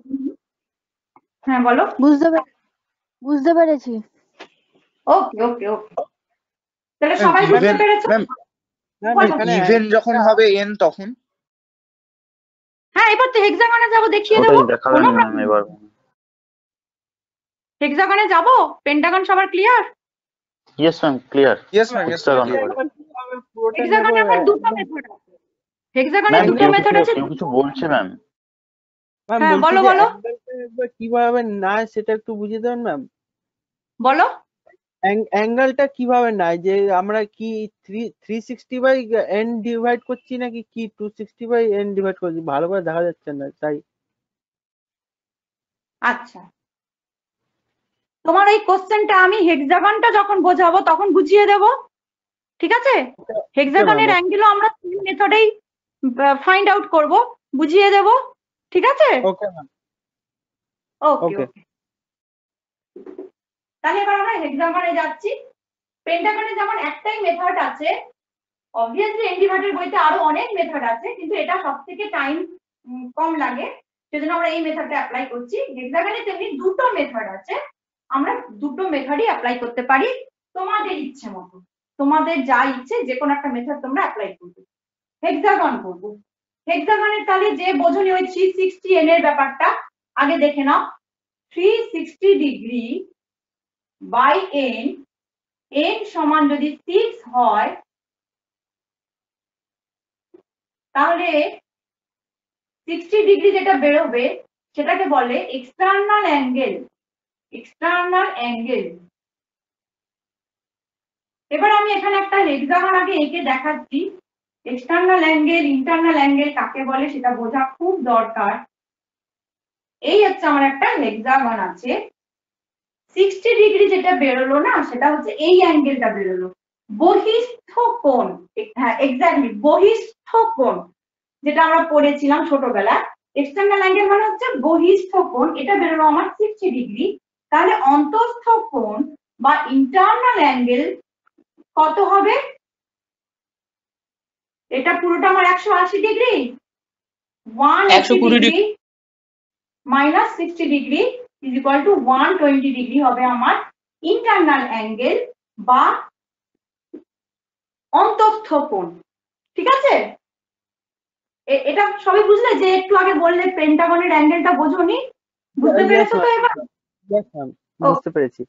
হ্যাঁ বলো। বুঝতে পেরেছি। ওকে ওকে ওকে, তাহলে সবাই বুঝতে পেরেছো? ইভেন যখন হবে n তখন? হ্যাঁ, এবার তো হেক্সাগনে যাবো, দেখিয়ে দেবো। ওটাই দেখাবেন কোনো ম্যাম এবার। হেক্সাগনে যাবো, পেন্টাগন সবার clear? Yes ma'am, clear. Yes ma'am, hexagon করে। হেক্সাগনে আবার দুটো মেথড আছে। হেক্সাগনে ম্যাম দুটো মেথড আছে। কেউ কিছু বলছে ম্যাম। ম্যাম হ্যাঁ বলছি বলো যে বলো অ্যাঙ্গেলটা কিভাবে নেয় সেটা একটু বুঝিয়ে দেবেন ম্যাম। বলো। অ্যাঙ্গেলটা কিভাবে নেয়, যে আমরা কি 360 বাই n ডিভাইড করছি নাকি কি 260 বাই n ডিভাইড করছি, ভালো করে দেখা যাচ্ছে না তাই। আচ্ছা, তোমার এই কোশ্চেনটা আমি হেক্সাগনটা যখন বোঝাবো তখন বুঝিয়ে দেব, ঠিক আছে? হেক্সাগনের অ্যাঙ্গেলও আমরা সেম মেথডেই ফাইন্ড আউট করব, বুঝিয়ে দেব, ঠিক আছে? Okay ma'am. Okay okay. ওকে, তাহলে এবার আমরা হেক্সাগনে যাচ্ছি। পেন্টাগনে যেমন একটাই মেথড আছে, অবভিয়াসলি এনডিভার্টের বইতে আরো অনেক মেথড আছে, কিন্তু এটা সবথেকে টাইম কম লাগে, সেজন্য আমরা এই মেথডটা অ্যাপ্লাই করছি। হেক্সাগনে তেমনি দুটো মেথড আছে, আমরা দুটো মেথডই অ্যাপ্লাই করতে পারি তোমাদের ইচ্ছে মতো। তোমাদের যা ইচ্ছে যে কোনো একটা মেথড তোমরা অ্যাপ্লাই করবে। হেক্সাগন করবো। হেক্সাগনের তাহলে যে বোঝনি ওই 360 n এর ব্যাপারটা আগে দেখে নাও। 360 ডিগ্রি বাই n, n সমান যদি 6 হয়, তাহলে 60 ডিগ্রি যেটা বেরোবে সেটাকে বলে এক্সটার্নাল অ্যাঙ্গেল। এক্সটার্নাল অ্যাঙ্গেল এবার আমি এখানে একটা হেক্সাগন আগে এঁকে দেখাচ্ছি। এক্সটার্নাল অ্যাঙ্গেল ইন্টারনাল অ্যাঙ্গেল কাকে বলে সেটা বোঝা খুব দরকার। এই হচ্ছে আমার একটা হেক্সাগন আছে, 60 ডিগ্রি যেটা বেরোলো না সেটা হচ্ছে এই অ্যাঙ্গেলটা বেরোলো, বহিস্থ কোণ। হ্যাঁ এক্স্যাক্টলি বহিস্থ কোণ, যেটা আমরা পড়েছিলাম ছোটবেলায়। এক্সটার্নাল অ্যাঙ্গেল মানে হচ্ছে বহিস্থ কোণ, এটা বেরোলো আমার 60 ডিগ্রি। তাহলে অন্তঃস্থ কোণ বা ইন্টারনাল অ্যাঙ্গেল কত হবে? এটা পুরোটা আমার 180 degree, 180 degree minus 60 degree is equal to 120 degree হবে আমার ইন্টারনাল অ্যাঙ্গেল বা অন্তঃস্থ কোণ। ঠিক আছে, এটা সবাই বুঝলে? যে একটু আগে বললে পেন্টাগনের অ্যাঙ্গেলটা বোঝোনি, বুঝতে পেরেছো তো এবার? Yes, ma'am. বুঝতে পেরেছি।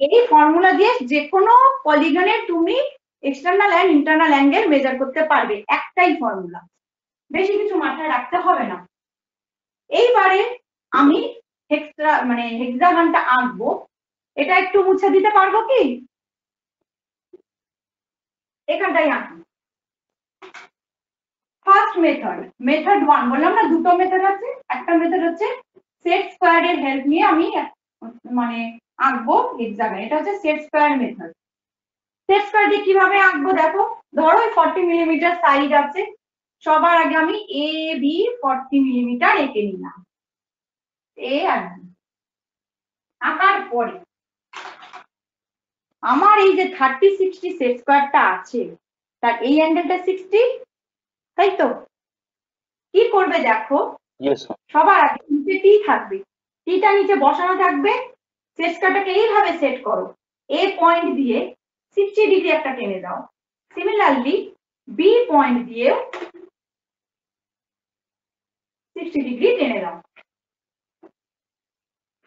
এই ফর্মুলা দিয়ে যে কোনো পলিগনের তুমি external and internal angle measure করতে পারবে, একটাই ফর্মুলা, বেশি কিছু মাথায় রাখতে হবে না। এইবারে আমি হেক্সাগনটা আঁকবো, এটা একটু মুছে দিতে পারবো কি? এখানটাই আঁকি। ফার্স্ট মেথড 1 বললাম না দুটো মেথড আছে, একটা মেথড হচ্ছে সেট স্কয়ার এর হেল্প নিয়ে আমি মানে আঁকবো হেক্সাগন, এটা হচ্ছে set square method. Set square দিয়ে কিভাবে আঁকবো দেখো, ধরো 40 মিলিমিটার সাইড আছে, সবার আগে আমি এ বি 40 মিলিমিটার এঁকে নিলাম, এ আর বি। আঁকার পরে আমার এই যে 30-60 সেট স্কয়ারটা আছে, তার এই অ্যাঙ্গেলটা 60, তাই তো? কি করবে দেখো, ইয়েস ম্যাম। সবার আগে নিচে টি থাকবে, টিটা নিচে বসানো থাকবে, সেট স্কয়ারটাকে এইভাবে সেট করো, এ পয়েন্ট দিয়ে 60 ডিগ্রি একটা টেনে দাও, সিমিলারলি বি পয়েন্ট দিয়ে 60 ডিগ্রি টেনে দাও,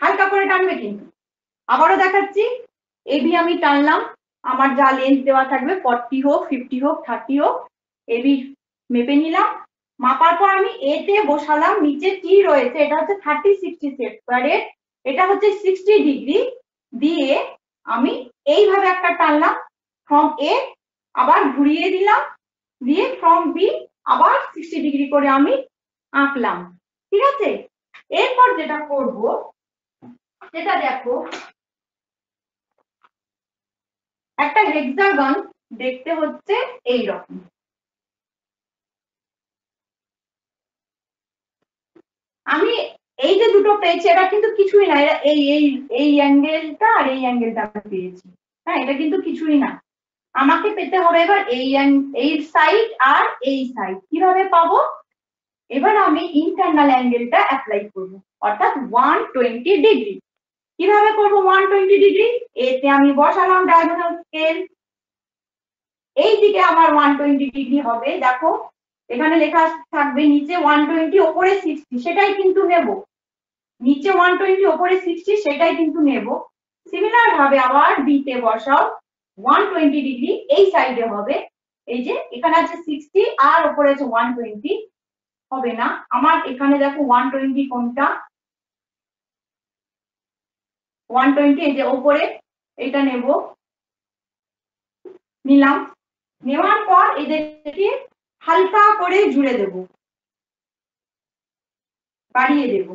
হালকা করে টানবে কিন্তু। আবারও দেখাচ্ছি, এবি আমি টানলাম, আমার যা লেন্থ দেওয়া থাকবে 40 হোক 50 হোক 30 হোক, এবি মেপে নিলাম, মাপার পর আমি এ তে বসালাম, নিচে টি রয়েছে, এটা হচ্ছে 30-60 সেট স্কয়ারের, এটা হচ্ছে 60 ডিগ্রি দিয়ে আমি এইভাবে একটা টানলাম ফ্রম এ, আবার ঘুরিয়ে দিলাম, দিয়ে ফ্রম বি আবার 60 ডিগ্রি করে আমি আঁকলাম। ঠিক আছে, এরপর যেটা করব সেটা দেখো, একটা হেক্সাগন দেখতে হচ্ছে এইরকম। আমি এই যে দুটো পেয়েছি এটা কিন্তু কিছুই না, এটা এই অ্যাঙ্গেলটা আর এই অ্যাঙ্গেলটা আমি পেয়েছি। হ্যাঁ, এটা কিন্তু কিছুই না। আমাকে পেতে হবে এবার এই সাইড আর এই সাইড। কিভাবে পাবো? এবার আমি ইন্টারনাল অ্যাঙ্গেলটা অ্যাপ্লাই করব, অর্থাৎ 120 ডিগ্রি। কিভাবে করব 120 ডিগ্রি? এতে আমি বসালাম ডায়াগোনাল স্কেল, এই দিকে আমার 120 ডিগ্রি হবে, দেখো এখানে লেখা থাকবে নিচে 120 ওপরে 60, সেটাই কিন্তু নেব, নিচে 120 ওপরে 60 সেটাই কিন্তু নেব। সিমিলার ভাবে আবার বি তে বসাও, 120 ডিগ্রি এই সাইডে হবে, এই যে এখানে আছে 60 আর ওপরে আছে 120, হবে না আমার, এখানে দেখো 120 কোনটা, 120 এই যে ওপরে, এটা নেব, নিলাম, নেওয়ার পর এদেরকে হালকা করে জুড়ে দেব, বাড়িয়ে দেব।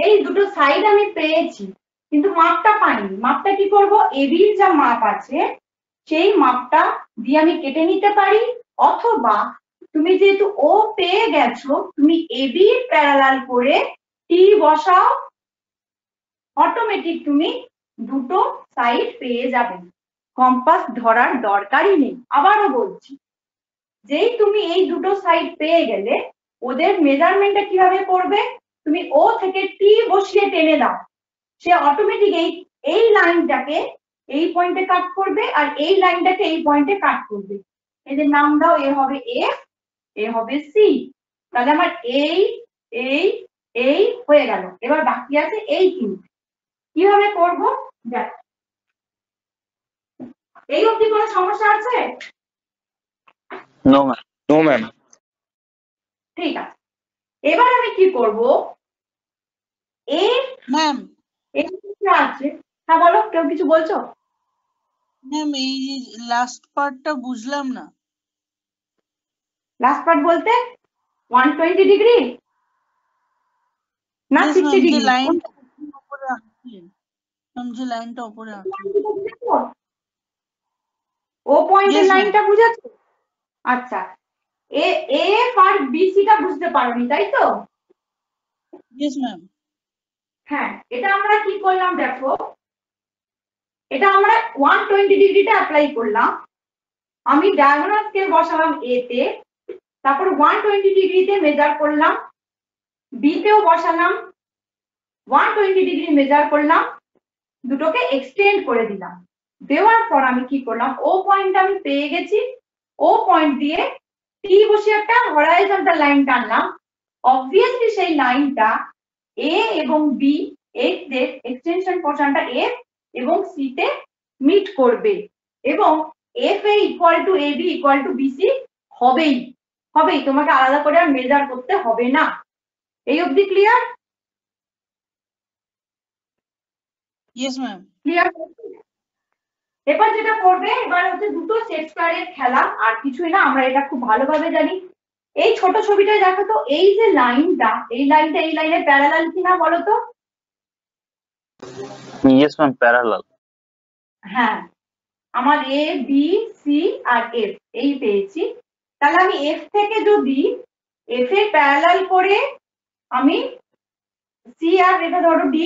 এই দুটো সাইড আমি পেয়েছি কিন্তু মাপটা পাইনি, মাপটা কি করব? এবির যা মাপ আছে সেই মাপটা দিয়ে আমি কেটে নিতে পারি, অথবা তুমি যেহেতু ও পেয়ে গেছো, তুমি এবি প্যারালাল করে টি বসাও, অটোমেটিক তুমি দুটো সাইড পেয়ে যাবে, কম্পাস ধরার দরকারই নেই। আবারও বলছি, যেই তুমি এই দুটো সাইড পেয়ে গেলে ওদের মেজারমেন্টটা কিভাবে করবে? তুমি ও থেকে টি বসিয়ে টেনে দাও, সে অটোমেটিক এই লাইনটাকে এই পয়েন্টে কাট করবে আর এই লাইনটাকে এই পয়েন্টে কাট করবে। এদের নাম দাও, এ হবে এফ, এ হবে সি। তাহলে আমার এই এই এই হয়ে গেল, এবার বাকি আছে এই তিনটে। কিভাবে করব দেখ, এই অবধি কোনো সমস্যা আছে? No ma'am. No ma'am. ঠিক আছে, এবার আমি কি করব, এ ম্যাম আছে, হ্যাঁ বলো, কেউ কিছু বলছো? ম্যাম এই লাস্ট পার্টটা বুঝলাম না। লাস্ট পার্ট বলতে 120 ডিগ্রি না Yes, 60 ma'am, যে ডিগ্রি? লাইনটা উপরে আঁকলেন ম্যাম, যে লাইনটা উপরে আঁকলেন। ও পয়েন্টের Yes, ma'am. লাইনটা বুঝাচ্ছো? আচ্ছা, এফ আর বিসি টা বুঝতে পারোনি তাই তো? Yes, ma'am. হ্যাঁ, এটা আমরা কি করলাম দেখো, এটা আমরা 120 ডিগ্রিটা অ্যাপ্লাই করলাম, আমি ডায়াগোনাল স্কেল বসালাম এ তে, তারপর 120 ডিগ্রিতে মেজার করলাম, বি তেও বসালাম, 120 ডিগ্রি মেজার করলাম, দুটোকে এক্সটেন্ড করে দিলাম। দেওয়ার পর আমি কি করলাম, ও পয়েন্ট আমি পেয়ে গেছি, ও পয়েন্ট দিয়ে টি বসে একটা হরাইজন্টাল লাইন টানলাম। অবভিয়াসলি সেই লাইনটা এ এবং বি এর এক্সটেনশন পোর্শনটা এফ এবং সি তে মিট করবে এবং F A equal to A B equal to BC হবেই, তোমাকে আলাদা করে আর মেজার করতে হবে না। এই অবধি ক্লিয়ার? Yes, ma'am. ক্লিয়ার? এবার যেটা করবে, এবার হচ্ছে দুটো সেট স্কয়ারের খেলা, আর কিছুই না, আমরা এটা খুব ভালোভাবে জানি। এই ছোট ছবিটায় দেখো তো, এই যে লাইনটা, এই লাইনের প্যারালাল কিনা বলো তো? Yes ma'am, parallel. হ্যাঁ, আমার এ বি সি আর এফ এই পেয়েছি। তাহলে আমি এফ থেকে যদি এফ এর প্যারালাল করে আমি সি আর এটা ধরো ডি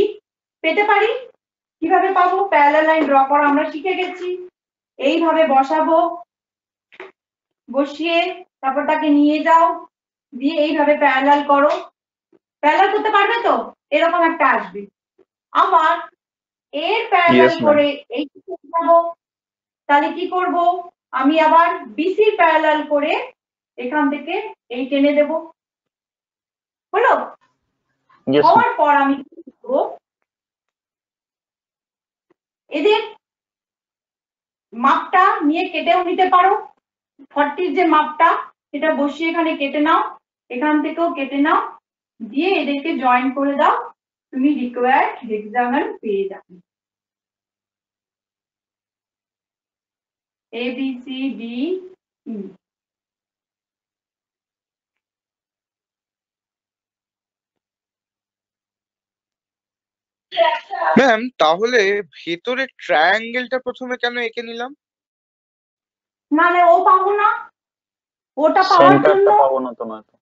পেতে পারি। কিভাবে পাবো? প্যারালাল লাইন ড্র করা আমরা শিখে গেছি, এইভাবে বসাবো, বসিয়ে তারপর তাকে নিয়ে যাও, দিয়ে এইভাবে প্যারালাল করো। প্যারালাল করতে পারবে তো? এরকম একটা আসবে। আবার এর প্যারালাল Yes, ma'am. করে এই যাবো, তাহলে কি করব, আমি আবার বিসি প্যারালাল করে এখান থেকে এই টেনে দেব, হলো? Yes ma'am. হওয়ার পর আমি কি করব, এদের মাপটা নিয়ে কেটেও নিতে পারো। 40 যে মাপটা সেটা বসিয়ে এখানে কেটে নাও, এখান থেকেও কেটে নাও, দিয়ে এদেরকে জয়েন করে দাও, তুমি রিকোয়ার্ড হেক্সাগন পেয়ে যাবে। A B C D E. Ma'am তাহলে ভেতরে ট্রায়াঙ্গেলটা প্রথমে কেন এঁকে নিলাম? নালে ও পাবো না, ওটা পাওয়ার জন্য সেন্টারটা পাবো না তো নয়তো।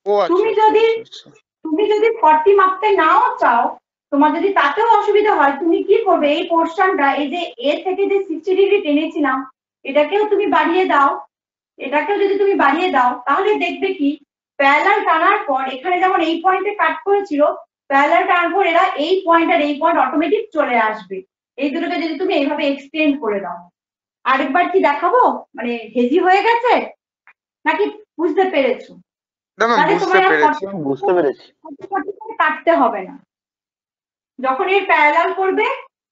ও আচ্ছা তুমি আচ্ছা, যদি আচ্ছা, আচ্ছা। তুমি যদি 40 মাপতে নাও চাও, তোমার যদি তাতেও অসুবিধা হয়, তুমি কি করবে, এই পোর্শনটা, এই যে এ থেকে যে 60 ডিগ্রি টেনেছিলাম, এটাকেও তুমি বাড়িয়ে দাও, এটাকেও যদি তুমি বাড়িয়ে দাও, তাহলে দেখবে কি প্যারালাল টানার পর এখানে যেমন এই পয়েন্টে কাট করেছিল, প্যারালাল টানার পর এরা এই পয়েন্ট আর এই পয়েন্ট অটোমেটিক চলে আসবে। এই দুটোকে যদি তুমি এইভাবে এক্সটেন্ড করে দাও। আরেকবার কি দেখাবো, মানে হেজি হয়ে গেছে নাকি বুঝতে পেরেছো? না ম্যাম, তাহলে বুঝতে তোমার আর পেরেছি। বুঝতে পেরেছি। কাটতে হবে না। যখন এর প্যারালাল করবে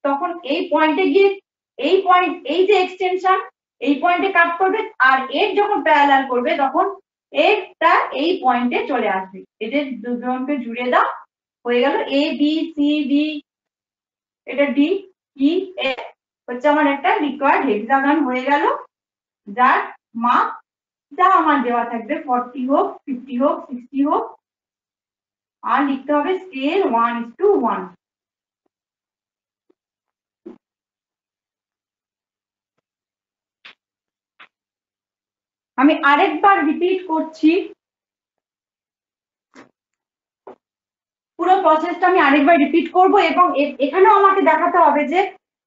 তখন এই পয়েন্টে গিয়ে এই পয়েন্ট, এই যে এক্সটেনশন, এই পয়েন্টে কাট করবে, আর এর যখন প্যারালাল করবে তখন এটা এই পয়েন্টে চলে আসবে। এদের দুজনকে জুড়ে দাও, হয়ে গেল এ বি সি ডি, এটা ডি ই এফ হচ্ছে আমার একটা রিকোয়ার্ড হেক্সাগন হয়ে গেল, যার মাপ যা আমার দেওয়া থাকবে, 40 হোক, 50 হোক, 60 হোক, আর লিখতে হবে স্কেল 1:1। আমি আরেকবার রিপিট করছি, পুরো প্রসেসটা আমি আরেকবার রিপিট করব, এবং এখানেও আমাকে দেখাতে হবে যে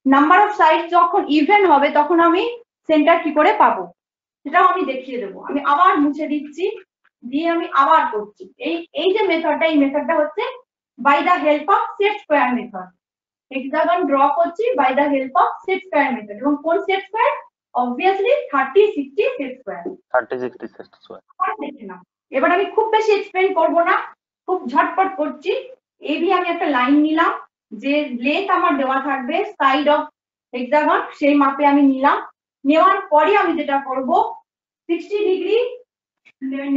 নাম্বার অফ সাইড যখন ইভেন হবে তখন আমি সেন্টার কি করে পাবো, সেটাও আমি দেখিয়ে দেবো। আমি আবার মুছে দিচ্ছি, দিয়ে আমি আবার করছি। এই যে মেথডটা, এই মেথডটা হচ্ছে by the help of set square method. Hexagon draw করছি by the help of set square method. এবং কোন set square? Obviously 30 60 set square. 30 60 set square. দেখে নাও। এবার আমি খুব বেশি এক্সপ্লেন করব না, খুব ঝটপট করছি। এবি আমি একটা লাইন নিলাম, যে লেন্থ আমার দেওয়া থাকবে সাইড অফ হেক্সাগন, সেই মাপে আমি নিলাম। নেওয়ার পরে আমি যেটা করব, 60 ডিগ্রি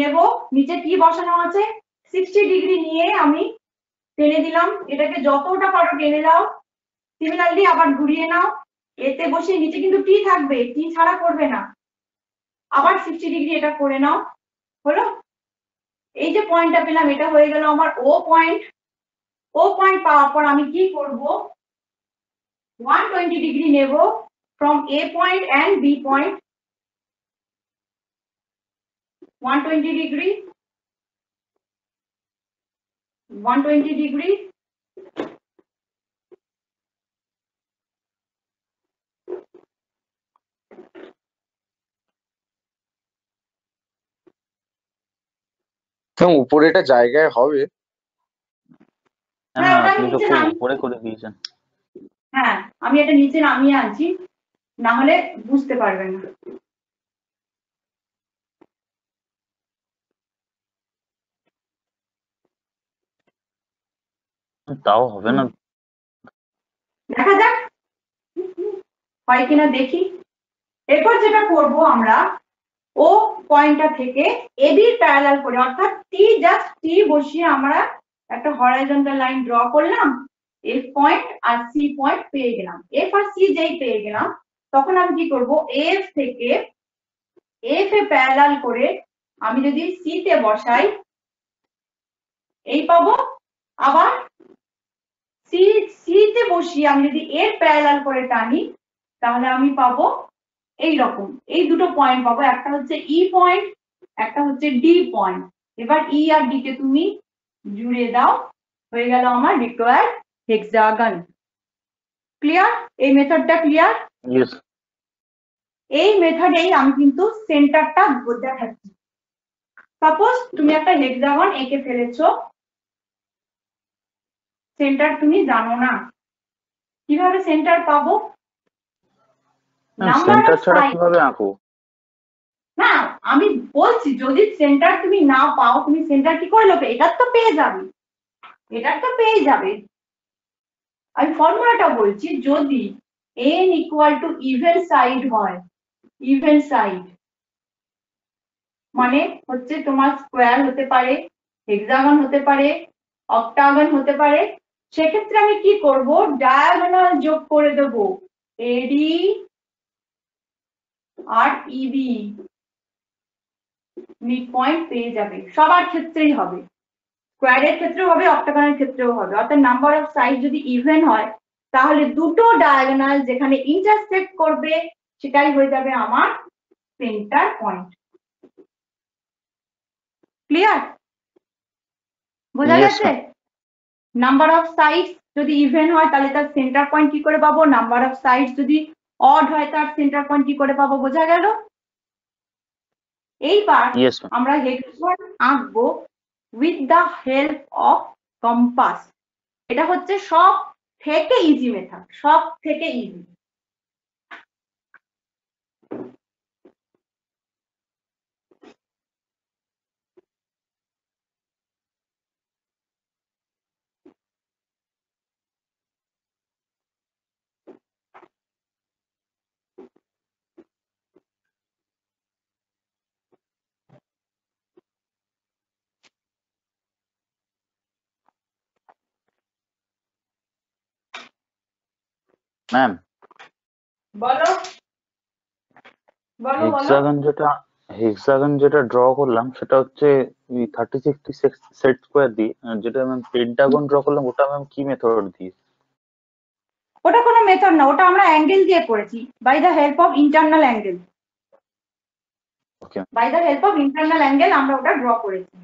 নেব, নিচে কি বসানো আছে 60 ডিগ্রি নিয়ে আমি টেনে দিলাম, এটাকে যতটা পারো টেনে দাও। সিমিলারলি আবার ঘুরিয়ে নাও, এতে বসে নিচে কিন্তু টি থাকবে, টি ছাড়া করবে না। আবার 60 ডিগ্রি এটা করে নাও, হলো? এই যে পয়েন্টটা পেলাম এটা হয়ে গেল আমার ও পয়েন্ট। ও পয়েন্ট পাওয়ার পর আমি কি করব, 120 ডিগ্রি নেব from A point and B point, 120 degree, 120 degree, উপরে এটা জায়গায় হবে? হ্যাঁ, ওটা আমি আপনি তো নিচে খুব নামিয়ে, উপরে করে দিয়েছেন। হ্যাঁ আমি এটা নিচে নামিয়ে আনছি, না হলে বুঝতে পারবেন না। তাও হবে না। দেখা যাক হয় কিনা দেখি। এরপর যেটা করব আমরা, ও পয়েন্টটা থেকে এবি প্যারালাল করে, অর্থাৎ টি জাস্ট টি বসিয়ে আমরা একটা হরাইজন্টাল লাইন ড্র করলাম, এফ পয়েন্ট আর সি পয়েন্ট পেয়ে গেলাম। এফ আর সি যেই পেয়ে গেলাম, তখন আমি কি করব, এফ থেকে এফ এ প্যারালাল করে আমি যদি সি তে বসাই এই পাবো, আবার সি সি তে বসিয়ে আমি যদি এর প্যারালাল করে টানি তাহলে আমি পাবো এই রকম, এই দুটো পয়েন্ট পাবো, একটা হচ্ছে ই পয়েন্ট, একটা হচ্ছে ডি পয়েন্ট। এবার ই আর ডি কে তুমি জুড়ে দাও, হয়ে গেল আমার রিকোয়ার্ড হেক্সাগন। ক্লিয়ার? এই মেথডটা ক্লিয়ার? ইয়েস। এই মেথডেই আমি কিন্তু সেন্টারটা দেখাচ্ছি। সাপোজ তুমি একটা হেক্সাগন এঁকে ফেলেছো, সেন্টার তুমি জানো না, কিভাবে সেন্টার পাবো? নাম্বার সেন্টার অফ ছাড়া সাইড। কিভাবে আঁকবো? না আমি বলছি, যদি সেন্টার তুমি না পাও, তুমি সেন্টার কি করে লোকে, এটার তো পেয়ে যাবে, এটার তো পেয়ে যাবে। আমি ফর্মুলাটা বলছি, যদি n equal to even side হয়, ইভেন সাইড মানে হচ্ছে তোমার স্কোয়ার হতে পারে, হেক্সাগন হতে পারে, অক্টাগন হতে পারে, সেক্ষেত্রে আমি কি করব, ডায়াগোনাল যোগ করে দেব, এডি আর ইবি মিড পয়েন্ট পেয়ে যাবে। সবার ক্ষেত্রেই হবে, স্কোয়ারের ক্ষেত্রেও হবে, অক্টাগনের ক্ষেত্রেও হবে। অর্থাৎ নাম্বার অফ সাইড যদি ইভেন হয় তাহলে দুটো ডায়াগোনাল যেখানে ইন্টারসেক্ট করবে সেটাই হয়ে যাবে আমার সেন্টার পয়েন্ট। ক্লিয়ার? বোঝা Yes, গেছে? নাম্বার অফ সাইড যদি ইভেন হয় তাহলে তার সেন্টার পয়েন্ট কি করে পাবো, নাম্বার অফ সাইড যদি অড হয় তার সেন্টার পয়েন্ট কি করে পাবো, বোঝা গেল? এইবার ইয়েস ম্যাম। আমরা হেক্সাগন আঁকবো with the help of compass. এটা হচ্ছে সব থেকে ইজি মেথড, সব থেকে ইজি। ম্যাম, বলো বলো বলো। হেক্সাগন যেটা ড্র করলাম সেটা হচ্ছে 30-60 সেট স্কোয়ার দিয়ে, আর যেটা ম্যাম পেন্টাগন ড্র করলাম ওটা ম্যাম কি মেথড দিয়ে? ওটা কোনো মেথড না, ওটা আমরা অ্যাঙ্গেল দিয়ে করেছি, by the help of internal angle. Okay. By the help of internal angle আমরা ওটা ড্র করেছি।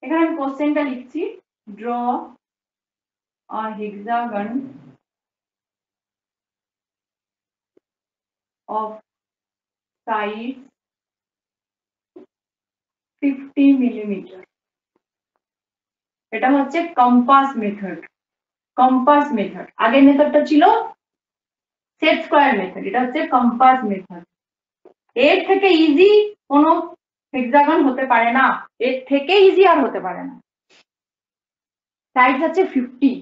এখানে আমি কোশ্চেনটা লিখছি, draw a hexagon of size 50 millimeter। এটা হচ্ছে কম্পাস মেথড। কম্পাস মেথড, আগের মেথডটা ছিল সেট স্কোয়ার মেথড, এটা হচ্ছে কম্পাস মেথড। এর থেকে ইজি কোনো হেক্সাগন হতে পারে না, এর থেকে ইজি আর হতে পারে না। সাইজ হচ্ছে 50,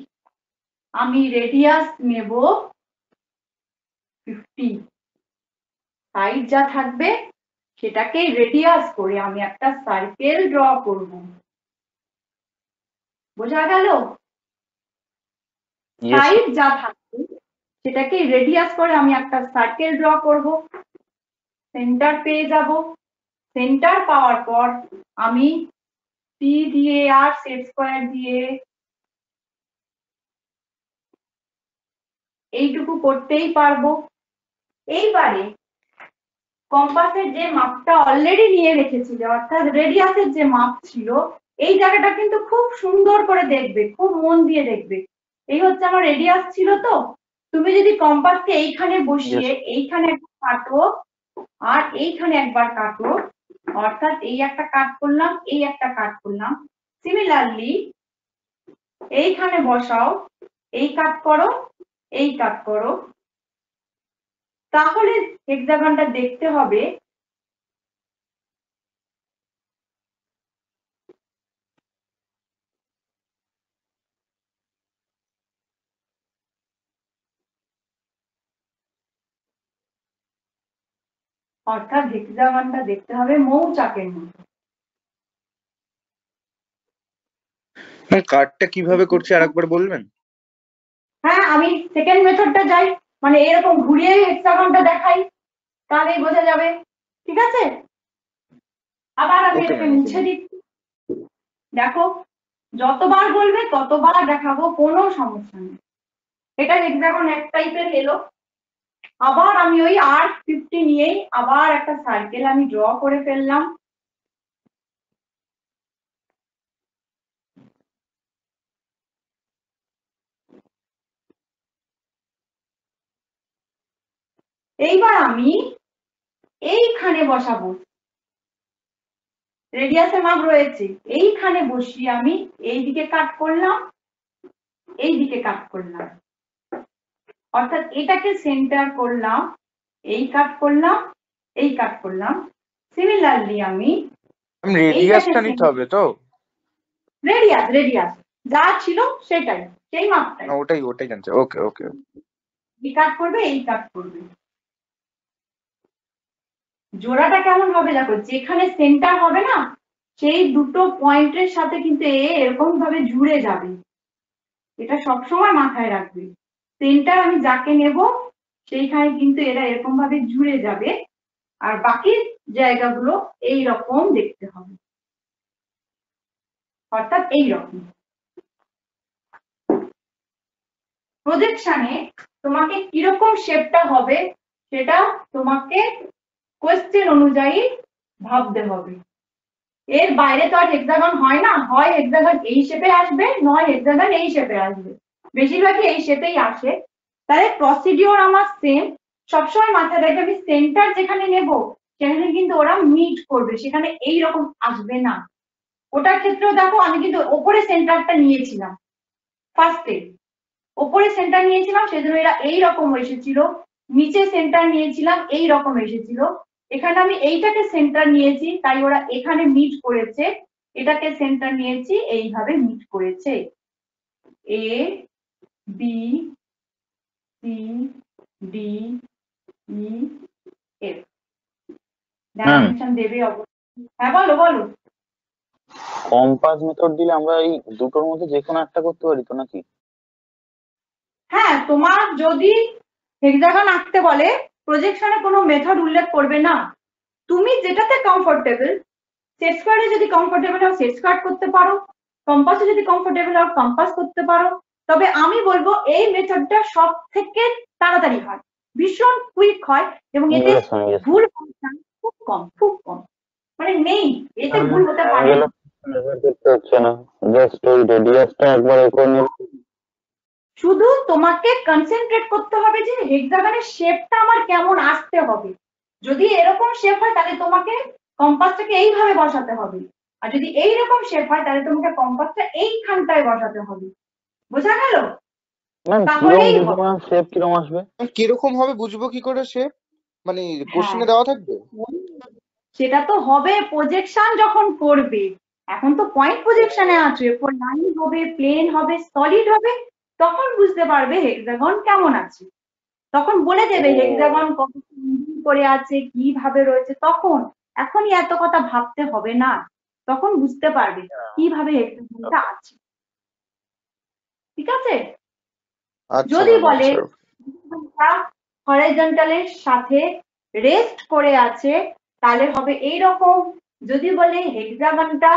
আমি রেডিয়াস নেব 50, সাইড যা থাকবে সেটাকে রেডিয়াস করে আমি একটা সার্কেল ড্র করব। বোঝা গেল? ইয়েস সাইড যা থাকবে সেটাকে রেডিয়াস করে আমি একটা সার্কেল ড্র করব, সেন্টার পেয়ে যাব। সেন্টার পাওয়ার পর আমি পি দিয়ে আর সেট স্কোয়ার দিয়ে এইটুকু করতেই পারবো। এইবারে কম্পাসের যে মাপটা অলরেডি নিয়ে রেখেছিল, অর্থাৎ রেডিয়াসের যে মাপ ছিল, এই জায়গাটা কিন্তু খুব সুন্দর করে দেখবে, খুব মন দিয়ে দেখবে। এই হচ্ছে আমার রেডিয়াস ছিল। তো তুমি যদি কম্পাসকে এইখানে বসিয়ে এইখানে একবার কাটো আর এইখানে একবার কাটো, অর্থাৎ এই একটা কাট করলাম, এই একটা কাট করলাম, সিমিলারলি এইখানে বসাও, এই কাট করো, এই কাট করো, তাহলে হেক্সাগনটা দেখতে হবে অর্থাৎ হেক্সাগনটা দেখতে হবে মৌচাকের মতো। কার্ডটা কিভাবে করছি আরেকবার বলবেন? হ্যাঁ, আমি সেকেন্ড মেথডটা যাই, মানে এরকম ঘুরিয়ে হেক্সাগনটা দেখাই, তাহলেই বোঝা যাবে। ঠিক আছে, আবার আমি Okay, এটাকে ma'am, okay, মুছে ma'am. দিচ্ছি। দেখো, যতবার বলবে ততবার দেখাবো, কোনো সমস্যা নেই। এটা হেক্সাগন এক টাইপের এলো। আবার আমি ওই R50 নিয়েই আবার একটা সার্কেল আমি ড্র করে ফেললাম। এইবার আমি এইখানে বসাবো, রেডিয়াসের মাপ রয়েছে, এইখানে বসিয়ে আমি এইদিকে কাট করলাম, এইদিকে কাট করলাম, অর্থাৎ এটাকে সেন্টার করলাম, এই কাট করলাম, এই কাট করলাম। সিমিলারলি আমি রেডিয়াসটা নিতে হবে তো? রেডিয়াস রেডিয়াস যা ছিল সেটাই, সেই মাপটাই। ওটাই জানছে। ওকে ওকে। এই কাট করবে, এই কাট করবে। জোড়াটা কেমন হবে দেখো, যেখানে সেন্টার হবে না, সেই দুটো পয়েন্টের সাথে কিন্তু এরকম ভাবে জুড়ে যাবে। এটা সবসময় মাথায় রাখবে। সেন্টার আমি যাকে নেব সেইখানে কিন্তু এরা এরকম ভাবে জুড়ে যাবে, আর বাকি জায়গাগুলো এই রকম দেখতে হবে, অর্থাৎ এই রকম। প্রজেকশনে তোমাকে কিরকম শেপটা হবে সেটা তোমাকে কোয়েশ্চেন অনুযায়ী ভাবতে হবে। এর বাইরে তো আর হেক্সাগন হয় না, হয় হেক্সাগন এই শেপে আসবে, নয় হেক্সাগন এই শেপে আসবে, বেশিরভাগই এই শেপেই আসে। তাহলে প্রসিডিওর আমার সেম। সবসময় মাথায় রাখবে আমি সেন্টার যেখানে নেব সেখানে কিন্তু ওরা মিট করবে, সেখানে এই রকম আসবে না। ওটার ক্ষেত্রেও দেখো আমি কিন্তু ওপরে সেন্টারটা নিয়েছিলাম, ফার্স্টে ওপরে সেন্টার নিয়েছিলাম, সেজন্য এরা এই রকম এসেছিল। নিচে সেন্টার নিয়েছিলাম, এই রকম এসেছিল। এখানে আমি এইটাকে সেন্টার নিয়েছি, তাই ওরা এখানে মিট করেছে। এটাকে সেন্টার নিয়েছি, এইভাবে মিট করেছে। A B C D E F dimension দেবে অবশ্যই। হ্যাঁ বলো বলো। কম্পাস মেথড দিলে আমরা এই দুটোর মধ্যে যে কোনো একটা করতে পারি তো নাকি? হ্যাঁ, তোমার যদি হেক্সাগন আঁকতে বলে প্রজেকশনে কোনো মেথড উল্লেখ করবে না, তুমি যেটাতে কমফোর্টেবল, সেট স্কোয়ারে যদি কমফোর্টেবল হও সেট স্কোয়ার করতে পারো, কম্পাসে যদি কমফোর্টেবল হও কম্পাস করতে পারো। তবে আমি বলবো এই মেথডটা সব থেকে তাড়াতাড়ি হয়, ভীষণ কুইক হয়, এবং এতে ভুল খুব কম, খুব কম, মানে নেই, এতে ভুল হতে পারে না। করতে হচ্ছে না, জাস্ট ওই রেডিয়াসটা একবার করে নিলে শুধু তোমাকে কনসেন্ট্রেট করতে হবে যে হেক্সাগনের শেপটা আমার কেমন আসতে হবে। যদি এরকম শেপ হয় তাহলে তোমাকে কম্পাসটাকে এইভাবে বসাতে হবে, আর যদি এইরকম শেপ হয় তাহলে তোমাকে কম্পাসটা এইখানটায় বসাতে হবে। বোঝা গেল? ম্যাম তাহলেই কিরকম হবে। ম্যাম শেপ কিরকম আসবে? কিরকম হবে বুঝবো কি করে সে? মানে হ্যাঁ, কোশ্চেনে দেওয়া থাকবে? সেটা তো হবে প্রজেকশন যখন করবে। এখন তো পয়েন্ট প্রজেকশনে আছে, লাইন হবে, প্লেন হবে, সলিড হবে, তখন বুঝতে পারবে হেক্সাগন কেমন আছে। তখন বলে দেবে ও। হেক্সাগন কত করে আছে, কিভাবে রয়েছে, তখন এখনই এত কথা ভাবতে হবে না, তখন বুঝতে পারবে কিভাবে হেক্সাগনটা আছে। ঠিক আছে? আচ্ছা যদি ম্যাম, বলে আচ্ছা। হরাইজন্টালের সাথে রেস্ট করে আছে তাহলে হবে এইরকম। যদি বলে হেক্সাগনটা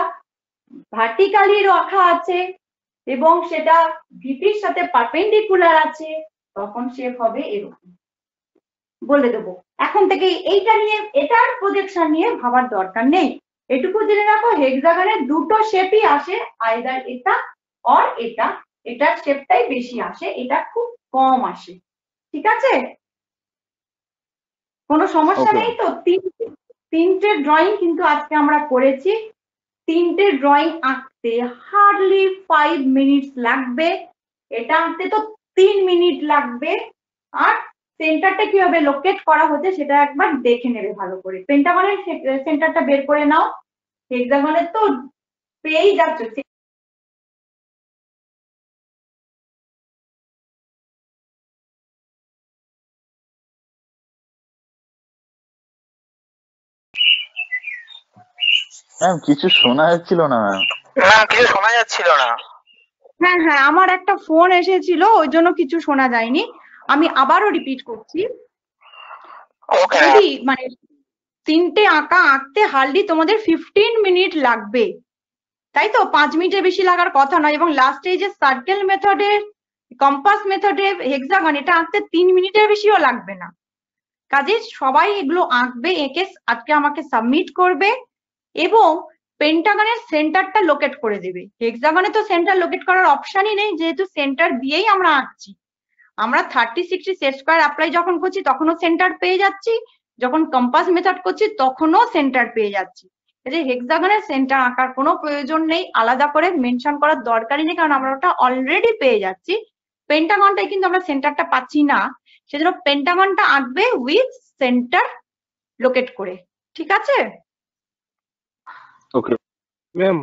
ভার্টিক্যালি রাখা আছে এবং সেটা ভিপির সাথে পারপেন্ডিকুলার আছে, তখন শেপ হবে এরকম। বলে দেবো এখন থেকে এইটা নিয়ে, এটার প্রজেকশন নিয়ে ভাবার দরকার নেই। এটুকু জেনে রাখো হেক্সাগনের দুটো শেপই আসে, আইদার এটা অর এটা। এটার শেপটাই বেশি আসে, এটা খুব কম আসে। ঠিক আছে? কোনো সমস্যা Okay. নেই তো? তিনটে ড্রয়িং কিন্তু আজকে আমরা করেছি। তিনটে ড্রয়িং আঁকতে হার্ডলি 5 মিনিটস লাগবে, এটা আঁকতে তো 3 মিনিট লাগবে। আর সেন্টারটা কিভাবে লোকেট করা হচ্ছে সেটা একবার দেখে নেবে ভালো করে। পেন্টাগনের সেন্টারটা বের করে নাও, হেক্সাগনের তো পেয়েই যাচ্ছে। ম্যাম কিছু শোনা যাচ্ছিল না ম্যাম। হ্যাঁ হ্যাঁ, আমার একটা ফোন এসেছিল, ওই জন্য কিছু শোনা যায়নি। আমি আবারও রিপিট করছি, যদি মানে তিনটে আঁকা আঁকতে হার্ডলি তোমাদের 15 মিনিট লাগবে, তাই তো? 5 মিনিটের বেশি লাগার কথা নয়। এবং লাস্টে যে সার্কেল মেথডে, কম্পাস মেথডে হেক্সাগন, এটা আঁকতে 3 মিনিটের বেশিও লাগবে না। কাজে সবাই এগুলো আঁকবে, এঁকে আজকে আমাকে সাবমিট করবে এবং পেন্টাগনের সেন্টারটা লোকেট করে দেবে। হেক্সাগনে তো সেন্টার লোকেট করার অপশনই নেই, যেহেতু সেন্টার দিয়েই আমরা আঁকছি। আমরা 30-60 সেট স্কয়ার অ্যাপ্লাই যখন করছি তখনও সেন্টার পেয়ে যাচ্ছি, যখন কম্পাস মেথড করছি তখনও সেন্টার পেয়ে যাচ্ছি। যে হেক্সাগনের সেন্টার আঁকার কোনো প্রয়োজন নেই, আলাদা করে মেনশন করার দরকারই নেই, কারণ আমরা ওটা অলরেডি পেয়ে যাচ্ছি। পেন্টাগনটাই কিন্তু আমরা সেন্টারটা পাচ্ছি না, সেজন্য পেন্টাগনটা আঁকবে উইথ সেন্টার লোকেট করে। ঠিক আছে? Okay ma'am.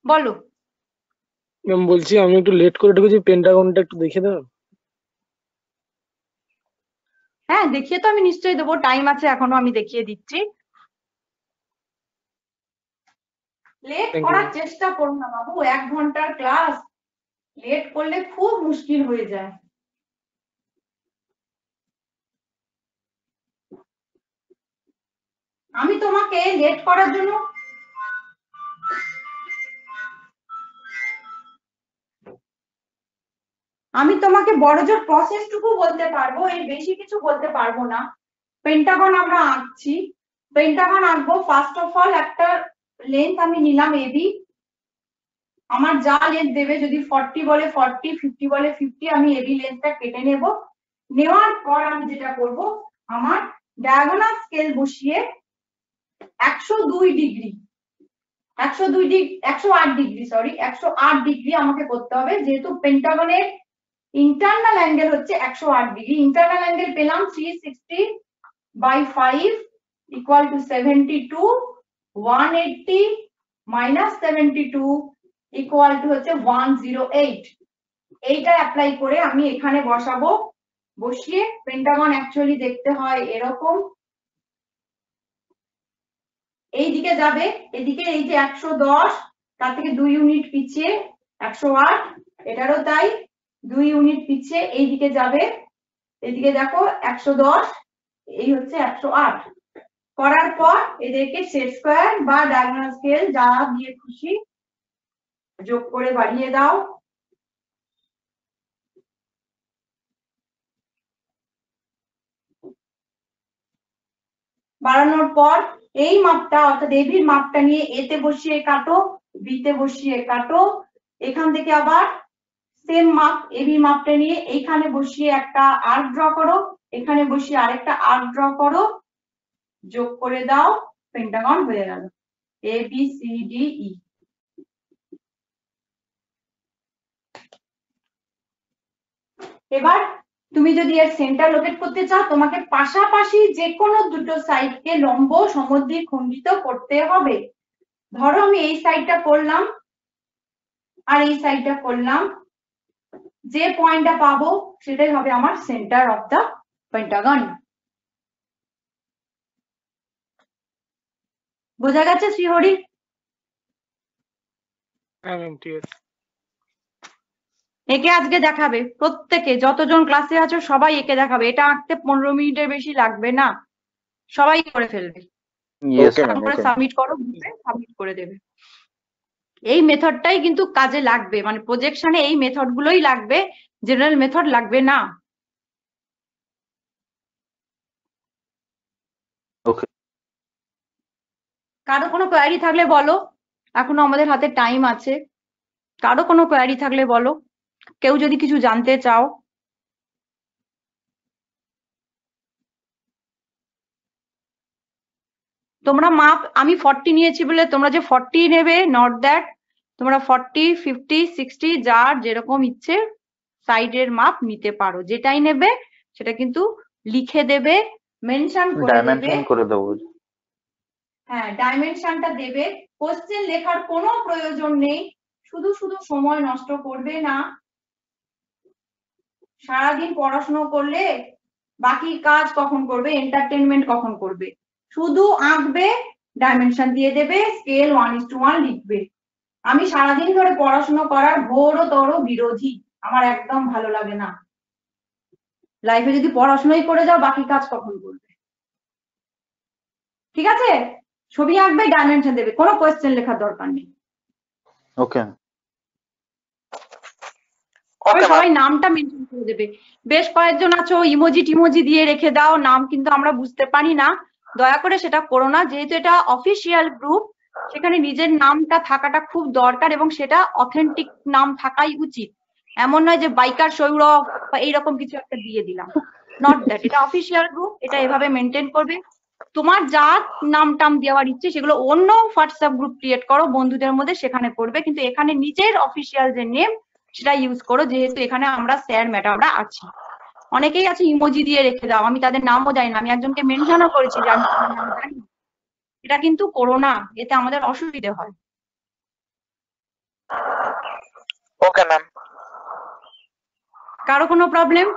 বলো। ম্যাম বলছি আমি একটু লেট করে ঢুকেছি, পেন্টাগনটা একটু দেখে দাও। হ্যাঁ দেখিয়ে তো আমি নিশ্চয়ই দেবো, টাইম আছে এখনো, আমি দেখিয়ে দিচ্ছি। লেট Thank you, করার ma'am. চেষ্টা করো না বাবু, 1 ঘন্টার ক্লাস, লেট করলে খুব মুশকিল হয়ে যায়। আমি তোমাকে লেট করার জন্য বড়জোর প্রসেসটুকু বলতে পারবো, এর বেশি কিছু বলতে পারবো না। পেন্টাগন আমরা আঁকছি, পেন্টাগন আঁকবো। ফার্স্ট অফ অল একটা লেন্থ আমি নিলাম এবি, আমার যা লেন্থ দেবে, যদি 40 বলে 40, 50 বলে 50, আমি এবি লেন্থটা কেটে নেব। নেওয়ার পর আমি যেটা করব, আমার ডায়াগোনাল স্কেল বসিয়ে 102 ডিগ্রি 108 ডিগ্রি সরি 108 ডিগ্রি আমাকে করতে হবে, যেহেতু পেন্টাগনের ইন্টারনাল অ্যাঙ্গেল হচ্ছে 108 ডিগ্রি। ইন্টারনাল অ্যাঙ্গেল পেলাম 360/5 equal to 72, 180 minus 72 equal to হচ্ছে 108। এইটা অ্যাপ্লাই করে আমি এখানে বসাবো। বসিয়ে পেন্টাগন অ্যাকচুয়ালি দেখতে হয় এরকম, এই দিকে যাবে, এদিকে এই যে 110, তার থেকে 2 ইউনিট পিছিয়ে 108, এটারও তাই 2 ইউনিট পিছিয়ে এই দিকে যাবে। এদিকে দেখো 110, এই হচ্ছে 108। করার পর এদেরকে সেট স্কয়ার বা ডায়াগোনাল স্কেল যা দিয়ে খুশি যোগ করে বাড়িয়ে দাও। বাড়ানোর পর এই মাপটা অর্থাৎ এবির মাপটা নিয়ে এতে বসিয়ে কাটো, বিতে বসিয়ে কাটো। এখান থেকে আবার সেম মাপ, এবি মাপটা নিয়ে এইখানে বসিয়ে একটা আর্ক ড্র করো, এখানে বসিয়ে আরেকটা আর্ক ড্র করো, যোগ করে দাও, পেন্টাগন হয়ে গেল। এ বি সি ডি ই। এবার তুমি যদি এর সেন্টার লোকেট করতে চাও, তোমাকে পাশাপাশি যে কোনো দুটো সাইডকে লম্ব সমদ্বিখণ্ডিত করতে হবে। ধরো আমি এই সাইডটা করলাম আর এই সাইডটা করলাম, যে পয়েন্টটা পাবো সেটাই হবে আমার সেন্টার অফ দা পেন্টাগন। বোঝা গেছে শ্রীহরি? হ্যাঁ ম্যাম ঠিক আছে। একে আজকে দেখাবে প্রত্যেকে, যতজন ক্লাসে আছো সবাই একে দেখাবে। এটা আঁকতে 15 মিনিটের বেশি লাগবে না, সবাই করে ফেলবে। ইয়েস ওকে ম্যাম ম্যাম তারপরে ওকে সাবমিট করো, গ্রুপে সাবমিট করে দেবে। এই মেথডটাই কিন্তু কাজে লাগবে, মানে প্রজেকশনে এই মেথড গুলোই লাগবে, জেনারেল মেথড লাগবে না। ওকে। কারো কোনো কোয়ারি থাকলে বলো, এখনো আমাদের হাতে টাইম আছে। কারো কোনো কোয়ারি থাকলে বলো, কেউ যদি কিছু জানতে চাও। তোমরা মাপ, আমি 40 নিয়েছি বলে তোমরা যে 40 নেবে, নট দ্যাট। তোমরা 40, 50, 60 যার যেরকম ইচ্ছে সাইডের মাপ নিতে পারো। যেটাই নেবে সেটা কিন্তু লিখে দেবে, মেনশন করে দেবে। ডাইমেনশন করে দেবো। হ্যাঁ, ডাইমেনশনটা দেবে। কোশ্চেন লেখার কোনো প্রয়োজন নেই, শুধু শুধু সময় নষ্ট করবে না। সারাদিন পড়াশোনা করলে বাকি কাজ কখন করবে, এন্টারটেনমেন্ট কখন করবে? শুধু আঁকবে, ডাইমেনশন দিয়ে দেবে, স্কেল 1:1 লিখবে। আমি সারাদিন ধরে পড়াশোনা করার ঘোরতর বিরোধী, আমার একদম ভালো লাগে না। লাইফে যদি পড়াশোনাই করে যাও, বাকি কাজ কখন করবে? ঠিক আছে? ছবি আঁকবে, ডাইমেনশন দেবে, কোনো কোয়েশ্চেন লেখার দরকার নেই। ওকে তবে সবাই নামটা মেনশন করে দেবে। বেশ কয়েকজন আছো ইমোজি টিমোজি দিয়ে রেখে দাও, নাম কিন্তু আমরা বুঝতে পারি না। দয়া করে সেটা করো না, যেহেতু এটা অফিসিয়াল গ্রুপ, সেখানে নিজের নামটা থাকাটা খুব দরকার এবং সেটা অথেন্টিক নাম থাকাই উচিত। এমন নয় যে বাইকার সৌরভ বা এইরকম কিছু একটা দিয়ে দিলাম, নট দ্যাট। এটা অফিসিয়াল গ্রুপ, এটা এভাবে মেনটেন করবে। তোমার যা নাম টাম দেওয়ার ইচ্ছে সেগুলো অন্য হোয়াটসঅ্যাপ গ্রুপ ক্রিয়েট করো বন্ধুদের মধ্যে, সেখানে করবে, কিন্তু এখানে নিজের অফিসিয়াল যে নেম সেটা ইউজ করো, যেহেতু এখানে আমরা স্যার ম্যাডামরা আছি। অনেকেই আছে ইমোজি দিয়ে রেখে দাও, আমি তাদের নামও জানি না, আমি একজনকে মেনশনও করেছি যে আমি তোমার নাম জানি না। এটা কিন্তু করো না, এতে আমাদের অসুবিধে হয়। Okay ma'am. কারো কোনো প্রবলেম?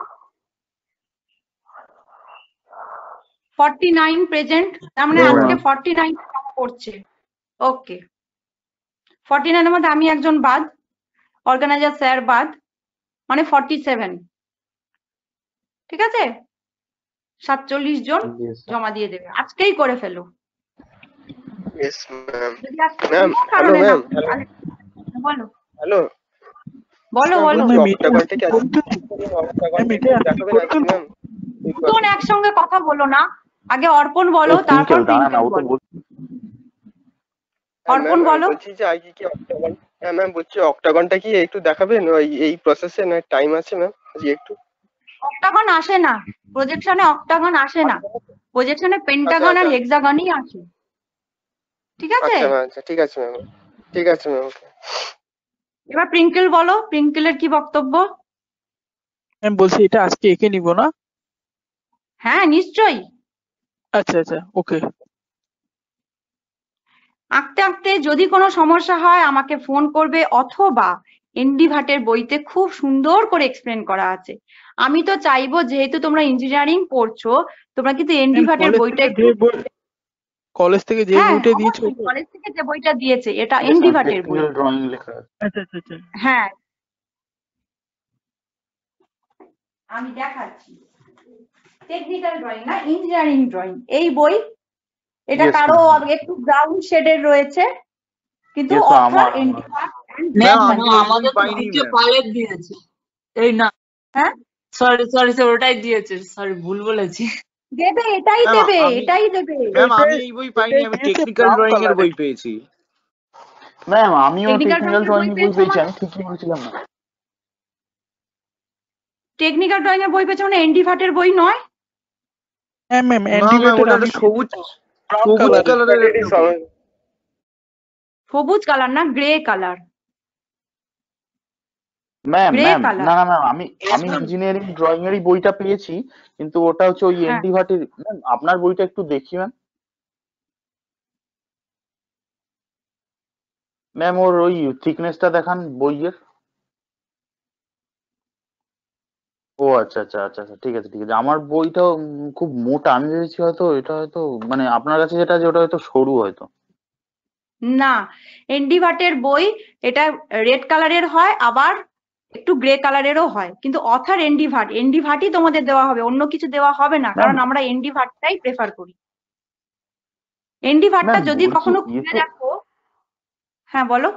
49 প্রেজেন্ট, তার মানে No, আজকে ma'am. 49 করছে। ওকে, 49 এর মধ্যে আমি একজন বাদ, অর্গানাইজার স্যার বাদ, মানে 47। ঠিক আছে? 47 জন Yes, sir. জমা দিয়ে দেবে, আজকেই করে ফেলো। Yes ma'am. যদি আজকে ম্যাম, কোনো হ্যালো কারণে না ম্যাম। তাহলে বলো হ্যালো বলো বলো। অক্টাগনটা কি অক্টাগনটা দেখাবেন আজকে ম্যাম? দুজন একসঙ্গে কথা বলো না, আগে অর্পণ বলো, এই তারপর টুইঙ্কেল দাঁড়া না, টুইঙ্কেল ও তো বলো। বলছি। অর্পণ বলো। বলছি যে আজকে কি অক্টাগন, হ্যাঁ ম্যাম বলছি অক্টাগনটা কি একটু দেখাবেন ওই এই প্রসেসে, না টাইম আছে ম্যাম আজকে একটু? অক্টাগন আসে না প্রজেকশনে, অক্টাগন আসে না প্রজেকশনে, আচ্ছা পেন্টাগন আর আচ্ছা হেক্সাগনই আসে। ঠিক আছে? আচ্ছা ম্যাম, আচ্ছা ঠিক আছে ম্যাম, ঠিক আছে ম্যাম। ওকে এবার প্রিঙ্কেল বলো, প্রিঙ্কেলের কি বক্তব্য? আমি বলছি এটা আজকে এঁকে নিব না? হ্যাঁ নিশ্চয়ই। আচ্ছা আচ্ছা ওকে। আঁকতে আঁকতে যদি কোনো সমস্যা হয় আমাকে ফোন করবে, অথবা এনডি ভাটের বইতে খুব সুন্দর করে এক্সপ্লেন করা আছে। আমি তো চাইবো যেহেতু তোমরা ইঞ্জিনিয়ারিং পড়ছো, তোমরা কিন্তু এনডি ভাটের বইটা একটু, কলেজ থেকে যে হ্যাঁ বইটা দিয়েছো? অবশ্যই কলেজ থেকে যে বইটা দিয়েছে এটা Yes, এনডি ma'am. ভাটের বই। Technical drawing লেখা আছে। আচ্ছা আচ্ছা আচ্ছা। হ্যাঁ আমি দেখাচ্ছি, টেকনিক্যাল ড্রয়িং না, ইঞ্জিনিয়ারিং ড্রয়িং এই বই। এটা Yes, কারো ma'am. একটু ব্রাউন শেডের রয়েছে, কিন্তু Yes, ma'am, অথর আমার এনডি ভাট। ম্যাম আমি ওই বই আমাদের তো পাইনি দ্বিতীয় ম্যাম। পালের দিয়েছে। এই না, হ্যাঁ সরি সরি সরি, ওটাই দিয়েছে, সরি ভুল বলেছি। দেবে, এটাই ম্যাম, দেবে, আমি এটাই দেবে। ম্যাম আমি এই বই পাইনি, আমি টেকনিক্যাল ড্রয়িং এর বই পেয়েছি। ম্যাম আমিও টেকনিক্যাল টেকনিক্যাল ড্রয়িং ড্রয়িং এর বই বই পেয়েছো পেয়েছি, মানে, আমি ঠিকই বলছিলাম না। টেকনিক্যাল ড্রয়িং এর বই পেয়েছো মানে এনডি ভাটের বই নয়? হ্যাঁ ম্যাম, না ম্যাম, ওটা একটা সবুজ সবুজ কালারের একটা বই। সবুজ কালার না, grey colour. Ma'am grey ma'am colour. না না ম্যাম, আমি ইঞ্জিনিয়ারিং ড্রয়িং এরই বইটা পেয়েছি, কিন্তু ওটা হচ্ছে ওই হ্যাঁ এনডি ভাটির। ম্যাম আপনার বইটা একটু দেখি ম্যাম। ম্যাম ওর ওই থিকনেসটা দেখান বইয়ের। ও আচ্ছা আচ্ছা আচ্ছা আচ্ছা, ঠিক আছে ঠিক আছে। আমার বইটাও খুব মোটা, আমি ভেবেছি হয়তো এটা হয়তো মানে আপনার কাছে যেটা আছে ওটা হয়তো সরু হয়তো। না, এনডি ভাটের বই এটা রেড কালারের হয়, আবার একটু গ্রে কালারেরও হয়, কিন্তু অথার এনডি ভাটই তোমাদের দেওয়া হবে, অন্য কিছু দেওয়া হবে না, কারণ ম্যাম আমরা এনডি ভাটটাই প্রেফার করি। এনডি ভাটটা ম্যাম যদি বলছি কখনো খুলে দেখো, হ্যাঁ বলো।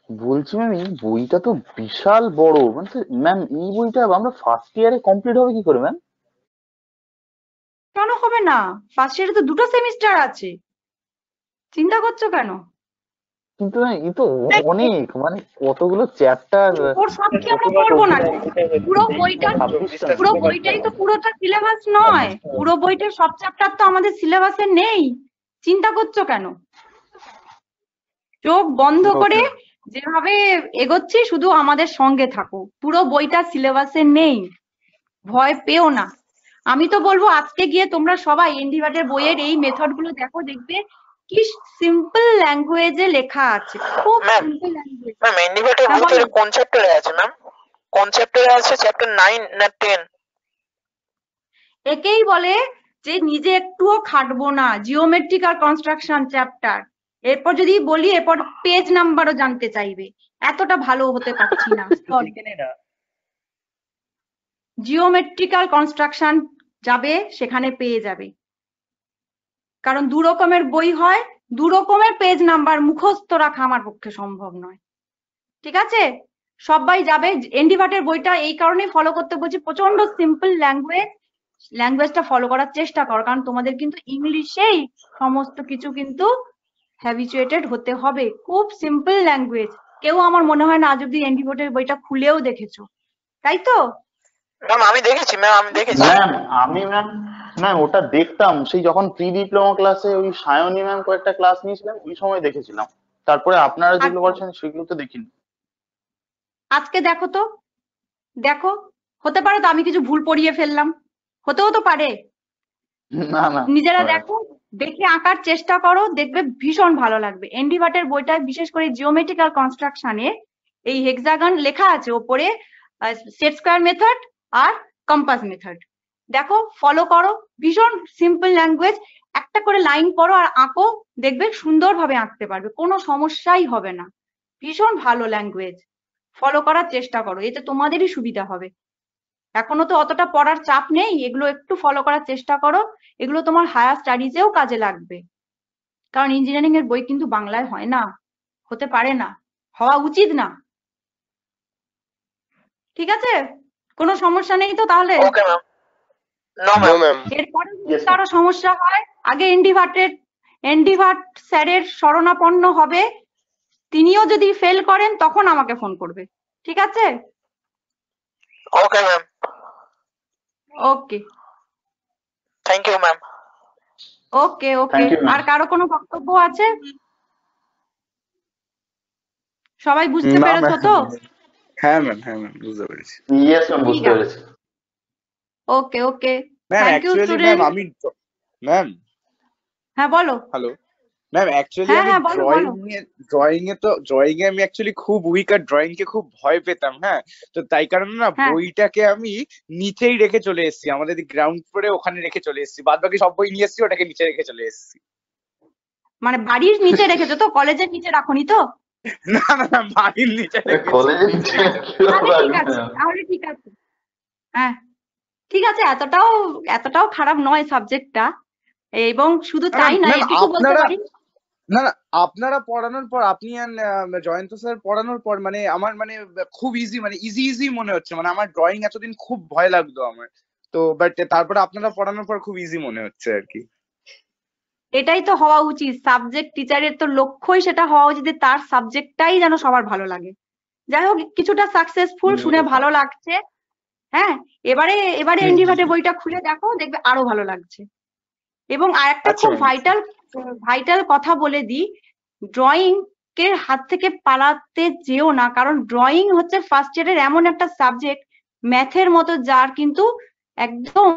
বলছি ম্যাম এই বইটা তো বিশাল বড়, মানে ম্যাম এই বইটা আমরা ফার্স্ট ইয়ারে কমপ্লিট হবে কি করে ম্যাম? কেন হবে না? ফার্স্ট ইয়ারে তো 2টো সেমিস্টার আছে, চিন্তা করছো কেন? কিন্তু ম্যাম এই তো অনেক, মানে কতগুলো চ্যাপ্টার, ওর সব কি আমরা পড়বো না? পুরো বইটা, 26টা। পুরো বইটাই তো পুরোটা সিলেবাস নয়, পুরো বইটার সব চ্যাপ্টার তো আমাদের সিলেবাসে নেই, চিন্তা করছো কেন? চোখ বন্ধ করে যেভাবে এগোচ্ছি শুধু আমাদের সঙ্গে থাকো, পুরো বইটা সিলেবাসে নেই, ভয় পেও না। আমি তো বলবো আজকে গিয়ে তোমরা সবাই এনডি ভাটের বইয়ের এই মেথড গুলো দেখো, দেখবে কি সিম্পল ল্যাঙ্গুয়েজে লেখা আছে, খুব ম্যাম সিম্পল ল্যাঙ্গুয়েজ। ম্যাম এনডিভাইটের হ্যাঁ ভিতরে বলো। কোন চ্যাপ্টারে আছে ম্যাম? কোন চ্যাপ্টারে আছে? চ্যাপ্টার 9 না 10? একেই বলে যে নিজে একটুও খাটবো না, জিওমেট্রিক আর কনস্ট্রাকশন চ্যাপ্টার। এরপর যদি বলি এরপর পেজ নাম্বারও জানতে চাইবে, এতটা ভালো হতে পারছি না। জিওমেট্রিক্যাল কনস্ট্রাকশন যাবে, সেখানে পেয়ে যাবে, কারণ 2 রকমের বই হয়, 2 রকমের পেজ নাম্বার মুখস্থ রাখা আমার পক্ষে সম্ভব নয়। ঠিক আছে, সবাই যাবে। এনডি ভাটের বইটা এই কারণে ফলো করতে বলছি, প্রচন্ড সিম্পল ল্যাঙ্গুয়েজটা ফলো করার চেষ্টা করো, কারণ তোমাদের কিন্তু ইংলিশেই সমস্ত কিছু কিন্তু হ্যাবিচুয়েটেড হতে হবে, খুব সিম্পল ল্যাঙ্গুয়েজ। কেউ আমার মনে হয় না আজ অব্দি এনডি ভাটের বইটা খুলেও দেখেছো, তাই তো? ম্যাম আমি দেখেছি, ম্যাম আমি দেখেছি। ম্যাম আমি ম্যাম ওটা দেখতাম সেই যখন প্রি ডিপ্লোমা ক্লাসে ওই সায়নী ম্যাম কয়েকটা ক্লাস নিয়েছিলাম, ওই সময় দেখেছিলাম, তারপরে আপনারা যেগুলো আচ্ছা, বলছেন সেগুলো তো দেখিনি। আজকে দেখো তো, দেখো, হতে পারে তো আমি কিছু ভুল পড়িয়ে ফেললাম, হতেও তো পারে। না না নিজেরা হয়। দেখো, দেখে আঁকার চেষ্টা করো, দেখবে ভীষণ ভালো লাগবে। এনডি ভাটের বইটায় বিশেষ করে জিওমেট্রিক্যাল কনস্ট্রাকশনে এই হেক্সাগন লেখা আছে ওপরে, সেট স্কয়ার মেথড আর কম্পাস মেথড, দেখো ফলো করো, ভীষণ সিম্পল ল্যাঙ্গুয়েজ। একটা করে লাইন পড়ো আর আঁকো, দেখবে সুন্দরভাবে আঁকতে পারবে, কোনো সমস্যাই হবে না। ভীষণ ভালো ল্যাঙ্গুয়েজ, ফলো করার চেষ্টা করো, এতে তোমাদেরই সুবিধা হবে। এখনো তো অতটা পড়ার চাপ নেই, এগুলো একটু ফলো করার চেষ্টা করো, এগুলো তোমার হায়ার স্টাডিজেও কাজে লাগবে, কারণ ইঞ্জিনিয়ারিং এর বই কিন্তু বাংলায় হয় না, হতে পারে না, হওয়া উচিত না। ঠিক আছে, কোনো সমস্যা নেই তো তাহলে? Okay ma'am. No no ma'am. Ma'am. এরপরে যদি Yes, ma'am. কারো সমস্যা হয়, আগে এনডি ভাট স্যারের শরণাপন্ন হবে, তিনিও যদি ফেল করেন তখন আমাকে ফোন করবে, ঠিক আছে? Okay ma'am. Okay thank you ma'am. Okay okay. Thank you, ma'am. আর কারো কোনো বক্তব্য আছে? সবাই বুঝতে না পেরেছো ম্যাম, তো? হ্যাঁ ম্যাম বুঝতে পেরেছি। ইয়েস ম্যাম, ঠিক বুঝতে আছে, পেরেছি। Okay okay, ma'am thank you actually ma'am student. আমি ম্যাম হ্যাঁ বলো। হ্যালো ম্যাম অ্যাকচুয়ালি হ্যাঁ আমি হ্যাঁ বলো বলো। ড্রয়িং এ আমি অ্যাকচুয়ালি খুব উইক আর ড্রয়িং কে খুব ভয় পেতাম, হ্যাঁ। তো তাই কারণে না হ্যাঁ, বইটাকে আমি নিচেই রেখে চলে এসেছি, আমাদের গ্রাউন্ড ফ্লোরে ওখানে রেখে চলে এসেছি, বাদ বাকি সব বই নিয়ে এসেছি, ওটাকে নিচে রেখে চলে এসেছি। মানে বাড়ির নিচে রেখেছো তো, কলেজের নিচে রাখোনি তো? না বাড়ির নিচে রেখেছি। কলেজের নিচে তাহলে ঠিক আছে, তাহলে ঠিক আছে। হ্যাঁ ঠিক আছে, এতটাও খারাপ নয় সাবজেক্টটা, এবং শুধু তাই না, ম্যাম এটুকু বলতে আপনারা পারি, না আপনারা পড়ানোর পর, আপনি আর জয়ন্ত স্যার পড়ানোর পর মানে আমার মানে খুব ইজি, মানে ইজি মনে হচ্ছে, মানে আমার ড্রয়িং এতদিন খুব ভয় লাগতো আমার, তো বাট তারপরে আপনারা পড়ানোর পর খুব ইজি মনে হচ্ছে আর কি। এটাই তো হওয়া উচিত, সাবজেক্ট টিচারের তো লক্ষ্যই সেটা হওয়া উচিত যে তার সাবজেক্টটাই যেন সবার ভালো লাগে। যাই হোক, কিছুটা সাকসেসফুল, শুনে ভালো লাগছে। হ্যাঁ, এবারে এনডি ভাটের বইটা খুলে দেখো, দেখবে আরো ভালো লাগছে। এবং আরেকটা আচ্ছা খুব ম্যাম। ভাইটাল কথা বলে দিই, ড্রয়িং এর হাত থেকে পালাতে যেও না, কারণ ড্রয়িং হচ্ছে ফার্স্ট ইয়ারের এমন একটা সাবজেক্ট, ম্যাথের মতো, যার কিন্তু একদম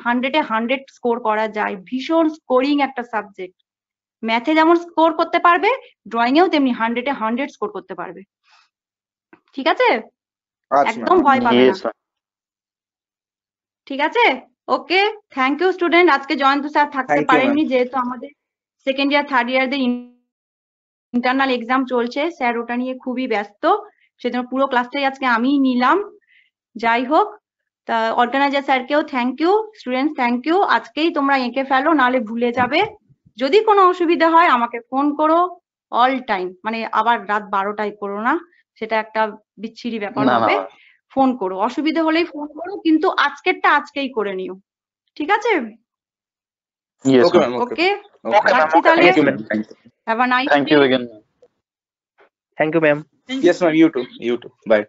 100-এ 100 স্কোর করা যায়, ভীষণ স্কোরিং একটা সাবজেক্ট। ম্যাথে যেমন স্কোর করতে পারবে, ড্রয়িং এও তেমনি 100-এ 100 স্কোর করতে পারবে, ঠিক আছে? আচ্ছা একদম ম্যাম। ভয় পাবে না, ইয়েস ম্যাম। ঠিক আছে? Okay, thank you student. আজকে জয়ন্ত স্যার থাকতে থ্যাংক ইউ ম্যাম। পারেননি, যেহেতু আমাদের সেকেন্ড ইয়ার থার্ড ইয়ারদের ইন্টারনাল এক্সাম চলছে, স্যার ওটা নিয়ে খুবই ব্যস্ত, সেজন্য পুরো ক্লাসটাই আজকে আমিই নিলাম। যাই হোক, তা অর্গানাইজার স্যারকেও thank you, students thank you. আজকেই তোমরা এঁকে ফেলো, নাহলে ভুলে যাবে। যদি কোনো অসুবিধা হয় আমাকে ফোন করো অল টাইম, মানে আবার রাত 12টায় করো না, সেটা একটা বিচ্ছিরি ব্যাপার না না হবে। ফোন করো, অসুবিধা হলেই ফোন করো, কিন্তু আজকেরটা আজকেই করে নিও, ঠিক আছে? Yes okay ma'am. Ma'am okay okay, okay ma'am রাখছি ওকে তাহলে। Thank you ma'am have a nice thank day. You again. Yes ma'am you too by